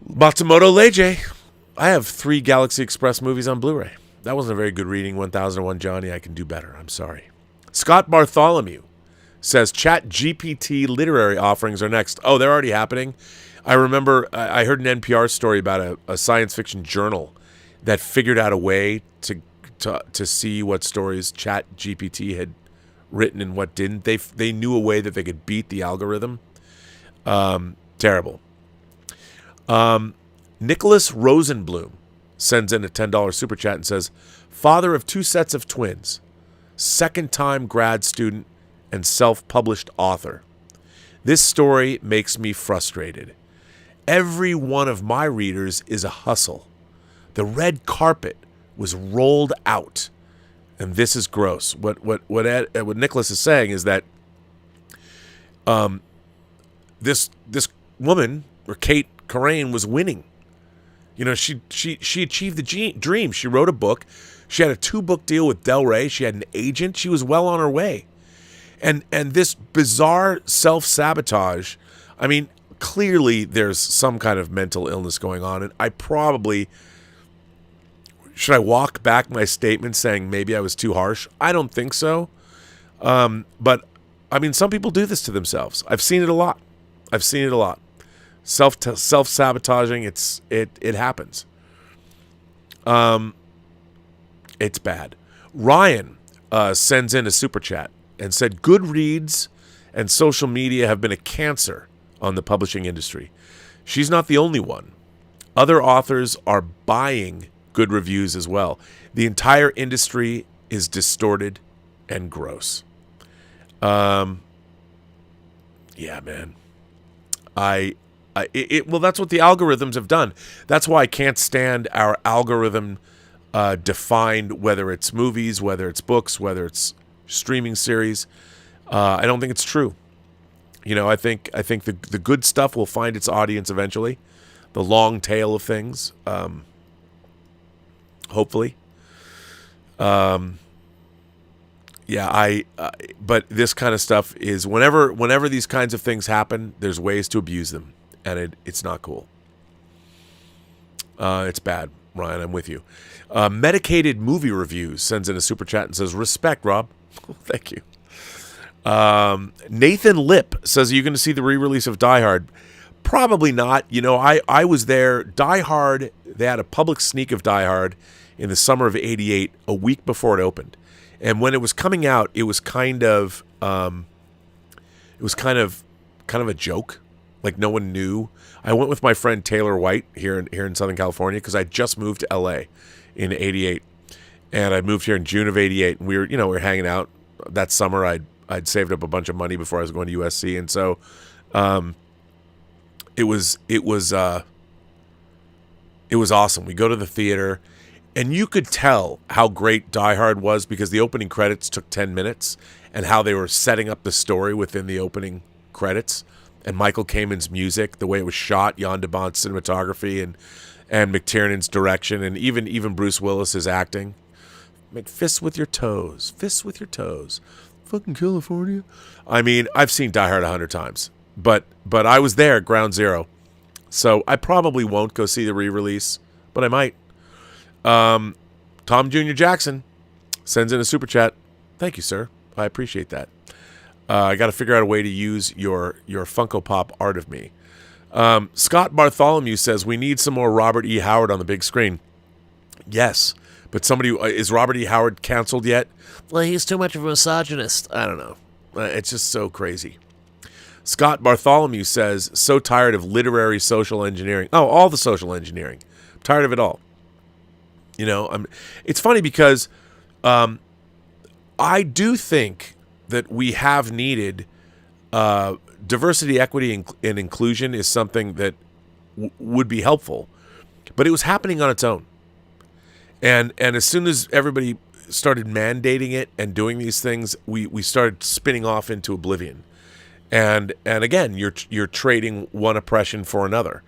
Matsumoto Leije. I have 3 Galaxy Express movies on Blu-ray. That wasn't a very good reading, 1001 Johnny. I can do better. I'm sorry. Scott Bartholomew says Chat GPT literary offerings are next. Oh, they're already happening. I remember I heard an NPR story about a science fiction journal that figured out a way to see what stories Chat GPT had written and what didn't. They knew a way that they could beat the algorithm. Terrible. Nicholas Rosenblum sends in a $10 super chat and says, father of 2 sets of twins, second-time grad student, and self-published author. This story makes me frustrated. Every one of my readers is a hustle. The red carpet was rolled out, and this is gross. What Nicholas is saying is that this woman, or Kate Corain, was winning. You know, she achieved the dream. She wrote a book. She had a 2-book deal with Del Rey. She had an agent. She was well on her way. And this bizarre self-sabotage, I mean, clearly there's some kind of mental illness going on. And I probably, should I walk back my statement saying maybe I was too harsh? I don't think so. But, I mean, some people do this to themselves. I've seen it a lot. Self-sabotaging, it happens. It's bad. Ryan sends in a super chat and said, Goodreads and social media have been a cancer on the publishing industry. She's not the only one. Other authors are buying good reviews as well. The entire industry is distorted and gross. Yeah, man. Well, that's what the algorithms have done. That's why I can't stand our algorithm defined, whether it's movies, whether it's books, whether it's streaming series. I don't think it's true. You know, I think the good stuff will find its audience eventually. The long tail of things, hopefully. Yeah, but this kind of stuff is whenever these kinds of things happen, there's ways to abuse them, and it's not cool. It's bad, Ryan. I'm with you. Medicated Movie Reviews sends in a super chat and says, "Respect, Rob." Thank you. Nathan Lip says, "Are you going to see the re-release of Die Hard?" Probably not. You know, I was there. Die Hard. They had a public sneak of Die Hard in the summer of '88, a week before it opened. And when it was coming out, it was kind of a joke. Like, no one knew. I went with my friend Taylor White here in Southern California because I just moved to LA in '88, and I moved here in June of '88. And we were hanging out that summer. I I'd saved up a bunch of money before I was going to USC, and so it was awesome. We go to the theater, and you could tell how great Die Hard was because the opening credits took 10 minutes, and how they were setting up the story within the opening credits, and Michael Kamen's music, the way it was shot, Jan de Bont's cinematography, and McTiernan's direction, and even Bruce Willis's acting. Make fists with your toes. Fists with your toes. Fucking California. I mean, I've seen Die Hard 100 times, but I was there at ground zero. So I probably won't go see the re-release, but I might. Tom Jr. Jackson sends in a super chat. Thank you, sir. I appreciate that. I got to figure out a way to use your Funko Pop art of me. Scott Bartholomew says, we need some more Robert E. Howard on the big screen. Yes, but is Robert E. Howard canceled yet? Well, he's too much of a misogynist. I don't know. It's just so crazy. Scott Bartholomew says, so tired of literary social engineering. Oh, all the social engineering. I'm tired of it all. You know, it's funny because I do think that we have needed diversity, equity, and inclusion is something that would be helpful, but it was happening on its own. And as soon as everybody started mandating it and doing these things, we started spinning off into oblivion. And again, you're trading one oppression for another.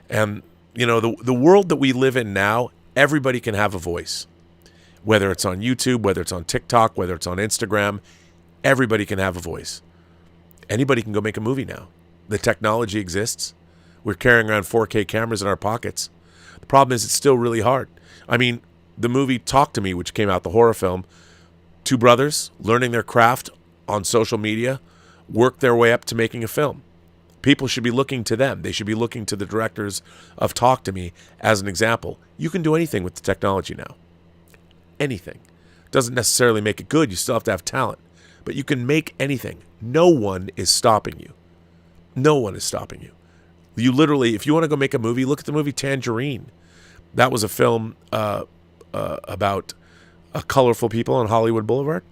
And you know, the world that we live in now, everybody can have a voice. Whether it's on YouTube, whether it's on TikTok, whether it's on Instagram, everybody can have a voice. Anybody can go make a movie now. The technology exists. We're carrying around 4K cameras in our pockets. The problem is it's still really hard. I mean, the movie Talk to Me, which came out, the horror film, two brothers learning their craft on social media, worked their way up to making a film. People should be looking to them. They should be looking to the directors of Talk to Me as an example. You can do anything with the technology now. Anything. Doesn't necessarily make it good. You still have to have talent. But you can make anything. No one is stopping you. No one is stopping you. You literally, if you want to go make a movie, look at the movie Tangerine. That was a film about colorful people on Hollywood Boulevard,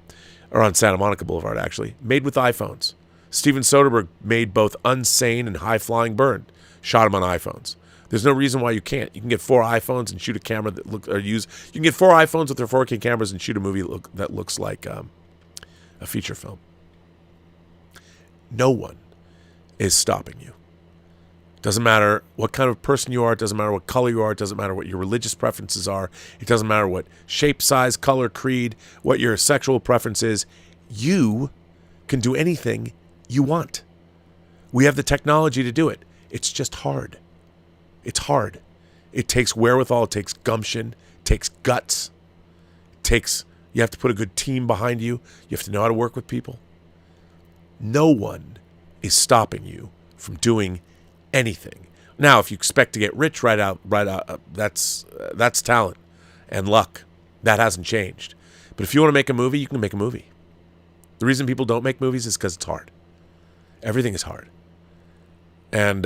or on Santa Monica Boulevard, actually, made with iPhones. Steven Soderbergh made both Unsane and High Flying Bird, shot them on iPhones. There's no reason why you can't. You can get 4 iPhones and shoot a camera that you can get 4 iPhones with their 4K cameras and shoot a movie that looks like a feature film. No one is stopping you. Doesn't matter what kind of person you are. It doesn't matter what color you are. It doesn't matter what your religious preferences are. It doesn't matter what shape, size, color, creed, what your sexual preference is. You can do anything you want. We have the technology to do it. It's just hard. It's hard. It takes wherewithal. It takes gumption. It takes guts. You have to put a good team behind you. You have to know how to work with people. No one is stopping you from doing anything. Now, if you expect to get rich right out, that's talent and luck. That hasn't changed. But if you want to make a movie, you can make a movie. The reason people don't make movies is because it's hard. Everything is hard. And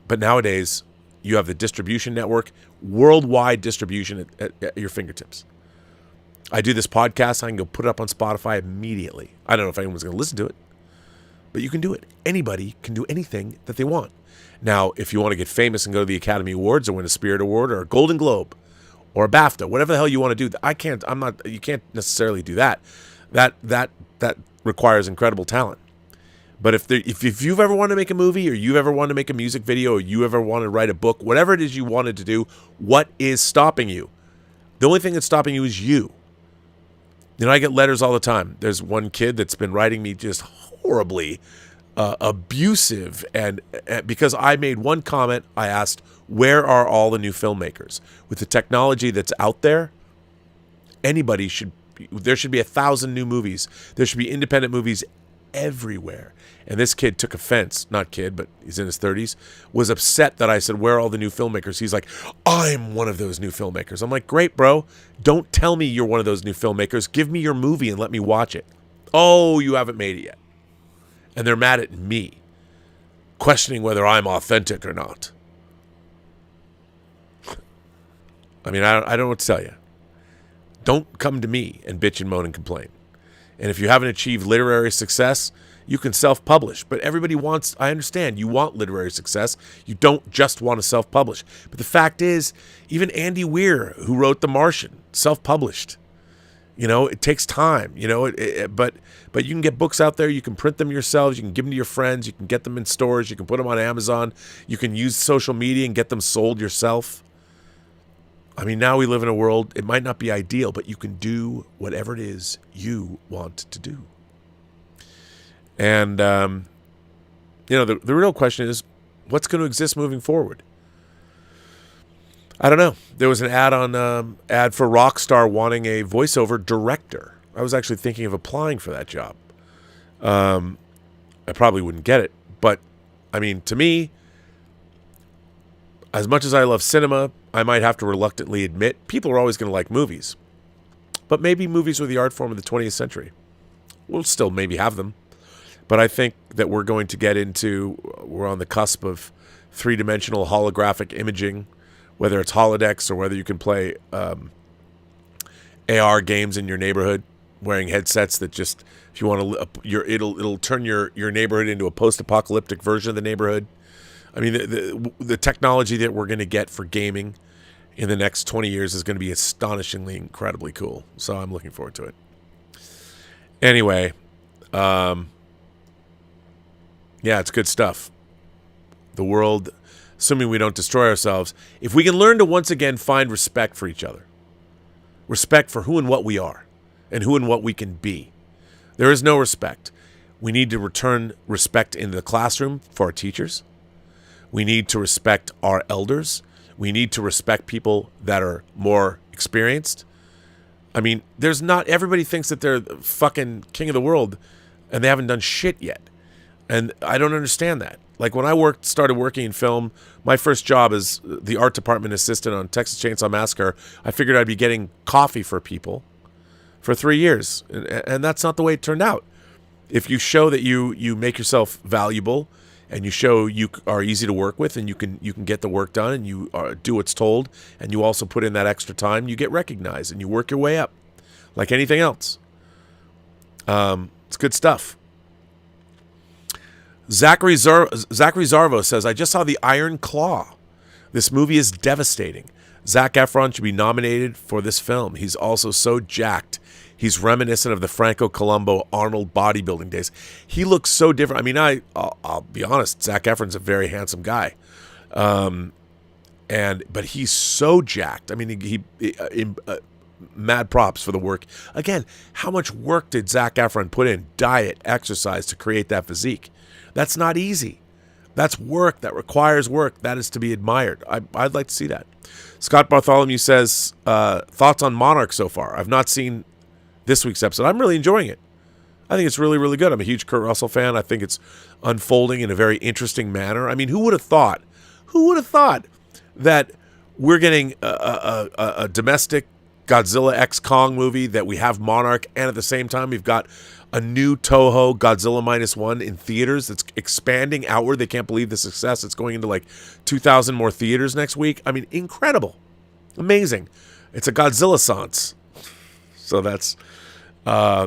but nowadays, you have the distribution network, worldwide distribution at your fingertips. I do this podcast. I can go put it up on Spotify immediately. I don't know if anyone's going to listen to it, but you can do it. Anybody can do anything that they want. Now, if you want to get famous and go to the Academy Awards or win a Spirit Award or a Golden Globe or a BAFTA, whatever the hell you want to do, you can't necessarily do that. That requires incredible talent. But if you've ever wanted to make a movie, or you've ever wanted to make a music video, or you ever wanted to write a book, whatever it is you wanted to do, what is stopping you? The only thing that's stopping you is you. You know, I get letters all the time. There's one kid that's been writing me just horribly abusive, and because I made one comment, I asked, where are all the new filmmakers? With the technology that's out there, there should be 1,000 new movies. There should be independent movies everywhere. And this kid took offense, not kid, but he's in his 30s, was upset that I said, where are all the new filmmakers? He's like, I'm one of those new filmmakers. I'm like, great, bro. Don't tell me you're one of those new filmmakers. Give me your movie and let me watch it. Oh, you haven't made it yet. And they're mad at me, questioning whether I'm authentic or not. I mean, I don't know what to tell you. Don't come to me and bitch and moan and complain. And if you haven't achieved literary success, you can self-publish. But everybody wants, I understand, you want literary success. You don't just want to self-publish. But the fact is, even Andy Weir, who wrote The Martian, self-published. It takes time, but you can get books out there. You can print them yourselves. You can give them to your friends. You can get them in stores. You can put them on Amazon. You can use social media and get them sold yourself. I mean, now we live in a world, it might not be ideal, but you can do whatever it is you want to do. And, the real question is, what's going to exist moving forward? I don't know. There was an ad for Rockstar wanting a voiceover director. I was actually thinking of applying for that job. I probably wouldn't get it. But, I mean, to me, as much as I love cinema, I might have to reluctantly admit people are always going to like movies. But maybe movies are the art form of the 20th century. We'll still maybe have them. But I think that we're on the cusp of three-dimensional holographic imaging, whether it's holodecks or whether you can play AR games in your neighborhood, wearing headsets that just, if you want to, it'll turn your neighborhood into a post-apocalyptic version of the neighborhood. I mean, the technology that we're going to get for gaming in the next 20 years is going to be astonishingly, incredibly cool. So I'm looking forward to it. Anyway, yeah, it's good stuff. The world, assuming we don't destroy ourselves, if we can learn to once again find respect for each other, respect for who and what we are, and who and what we can be. There is no respect. We need to return respect in the classroom for our teachers. We need to respect our elders. We need to respect people that are more experienced. I mean, everybody thinks that they're the fucking king of the world and they haven't done shit yet. And I don't understand that. Like when I started working in film, my first job as the art department assistant on Texas Chainsaw Massacre, I figured I'd be getting coffee for people for 3 years. And that's not the way it turned out. If you show that you make yourself valuable and you show you are easy to work with and you can get the work done and you do what's told and you also put in that extra time, you get recognized and you work your way up like anything else. It's good stuff. Zachary Zarvo says, I just saw The Iron Claw. This movie is devastating. Zack Efron should be nominated for this film. He's also so jacked. He's reminiscent of the Franco Columbu Arnold bodybuilding days. He looks so different. I mean, I'll be honest, Zac Efron's a very handsome guy. But he's so jacked. I mean, he mad props for the work. Again, how much work did Zac Efron put in? Diet, exercise to create that physique. That's not easy. That's work. That requires work. That is to be admired. I'd like to see that. Scott Bartholomew says, thoughts on Monarch so far? I've not seen this week's episode. I'm really enjoying it. I think it's really, really good. I'm a huge Kurt Russell fan. I think it's unfolding in a very interesting manner. I mean, who would have thought that we're getting a domestic Godzilla X Kong movie, that we have Monarch, and at the same time we've got a new Toho Godzilla -1 in theaters that's expanding outward. They can't believe the success. It's going into like 2,000 more theaters next week. I mean, incredible. Amazing. It's a Godzilla-sance. So that's, yeah.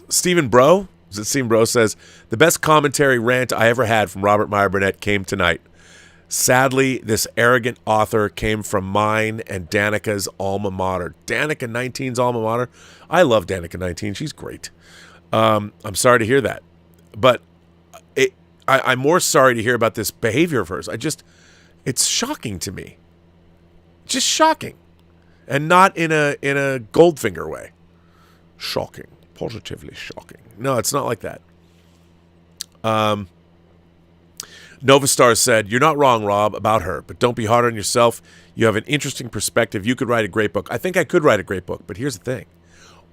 Stephen Bro says, the best commentary rant I ever had from Robert Meyer Burnett came tonight. Sadly, this arrogant author came from mine and Danica's alma mater. Danica 19's alma mater. I love Danica 19. She's great. I'm sorry to hear that. But I'm more sorry to hear about this behavior of hers. It's shocking to me. Just shocking. And not in a Goldfinger way. Shocking. Positively shocking. No, it's not like that. Novastar said, you're not wrong, Rob, about her, but don't be hard on yourself. You have an interesting perspective. You could write a great book. I think I could write a great book, but here's the thing.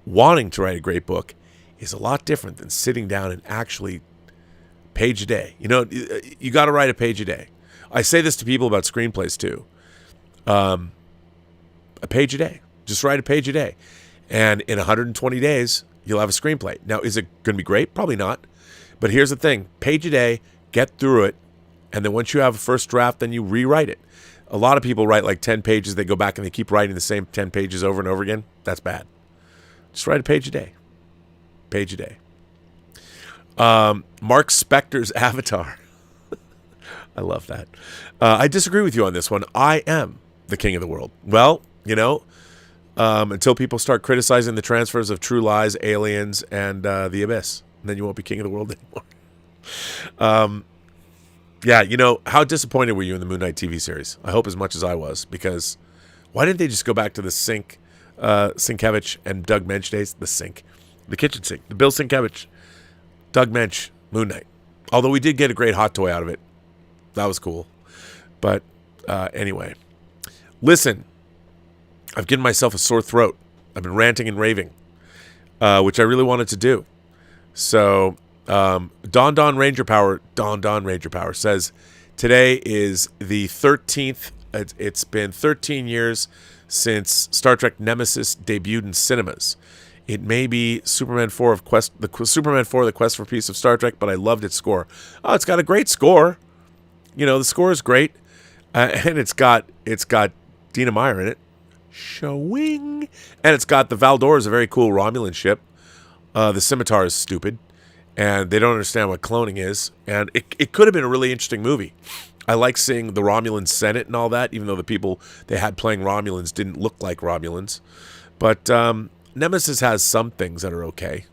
Wanting to write a great book is a lot different than sitting down and actually page a day. You know, you got to write a page a day. I say this to people about screenplays too. A page a day. Just write a page a day. And in 120 days, you'll have a screenplay. Now, is it going to be great? Probably not. But here's the thing. Page a day, get through it, and then once you have a first draft, then you rewrite it. A lot of people write like 10 pages. They go back and they keep writing the same 10 pages over and over again. That's bad. Just write a page a day. Page a day. Mark Spector's Avatar. I love that. I disagree with you on this one. I am the king of the world. Well, until people start criticizing the transfers of True Lies, Aliens, and The Abyss, and then you won't be king of the world anymore. How disappointed were you in the Moon Knight TV series? I hope as much as I was, because why didn't they just go back to the Sienkiewicz and Doug Mensch days? The kitchen sink, the Bill Sienkiewicz, Doug Mensch, Moon Knight. Although we did get a great hot toy out of it. That was cool. But anyway, listen, I've given myself a sore throat. I've been ranting and raving, which I really wanted to do. So Don Ranger Power says today is the 13th. It's been 13 years since Star Trek Nemesis debuted in cinemas. It may be Superman 4 the Quest for Peace of Star Trek, but I loved its score. Oh, it's got a great score. The score is great, and it's got Dina Meyer in it, showing, and it's got the Valdor is a very cool Romulan ship. The Scimitar is stupid, and they don't understand what cloning is, and it could have been a really interesting movie. I like seeing the Romulan Senate and all that, even though the people they had playing Romulans didn't look like Romulans. But Nemesis has some things that are okay.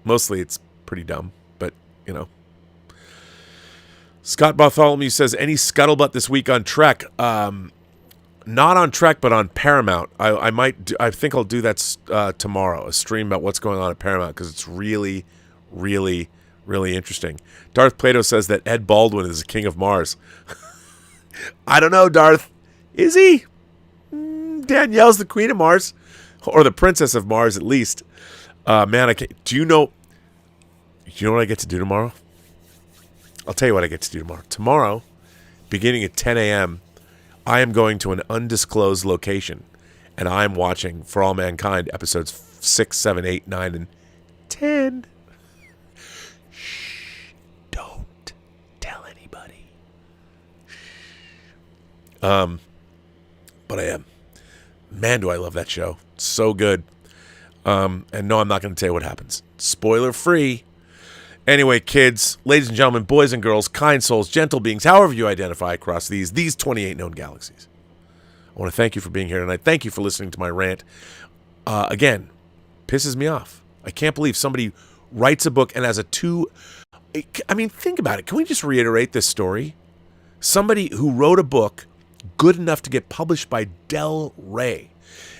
Mostly it's pretty dumb, but Scott Bartholomew says, any scuttlebutt this week on Trek? Not on Trek, but on Paramount. I think I'll do that tomorrow, a stream about what's going on at Paramount, because it's really, really, really interesting. Darth Plato says that Ed Baldwin is the king of Mars. I don't know, Darth. Is he? Danielle's the queen of Mars. Or the princess of Mars, at least. Man, I can't. Do you know what I get to do tomorrow? I'll tell you what I get to do tomorrow. Tomorrow, beginning at 10 a.m., I am going to an undisclosed location, and I am watching For All Mankind episodes 6, 7, 8, 9, and 10. Shh. Don't tell anybody. Shh. But I am. Man, do I love that show. It's so good. And no, I'm not going to tell you what happens. Spoiler free. Anyway, kids, ladies and gentlemen, boys and girls, kind souls, gentle beings, however you identify across these 28 known galaxies. I want to thank you for being here tonight. Thank you for listening to my rant. Again, pisses me off. I can't believe somebody writes a book and has think about it. Can we just reiterate this story? Somebody who wrote a book good enough to get published by Del Rey.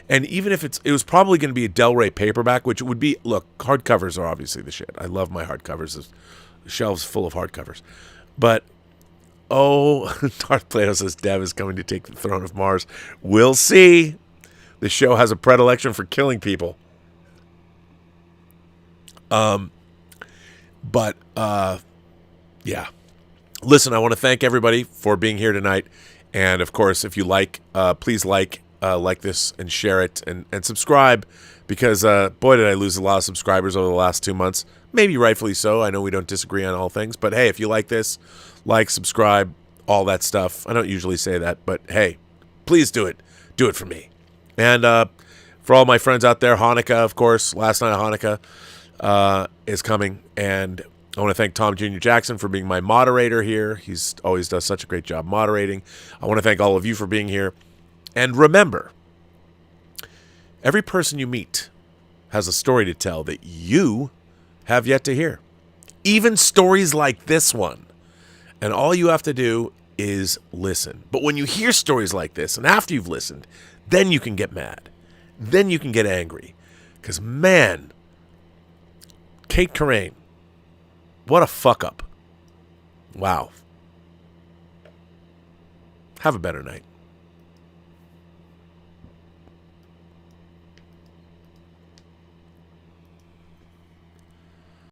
And even if it was probably going to be a Del Rey paperback, which it would be, look, hardcovers are obviously the shit. I love my hardcovers. The shelves full of hardcovers. But, Darth Plato says Dev is coming to take the throne of Mars. We'll see. The show has a predilection for killing people. Yeah. Listen, I want to thank everybody for being here tonight. And, of course, if you please like this and share it and subscribe, because boy did I lose a lot of subscribers over the last 2 months. Maybe rightfully so. I know we don't disagree on all things, but hey, if you like this, subscribe, all that stuff. I don't usually say that, but hey, please do it for me. And for all my friends out there, Hanukkah, of course, last night of Hanukkah is coming, and I want to thank Tom Jr. Jackson for being my moderator here. He's always does such a great job moderating. I want to thank all of you for being here. And remember, every person you meet has a story to tell that you have yet to hear. Even stories like this one. And all you have to do is listen. But when you hear stories like this, and after you've listened, then you can get mad. Then you can get angry. Because, man, Kate Corain, what a fuck up. Wow. Have a better night.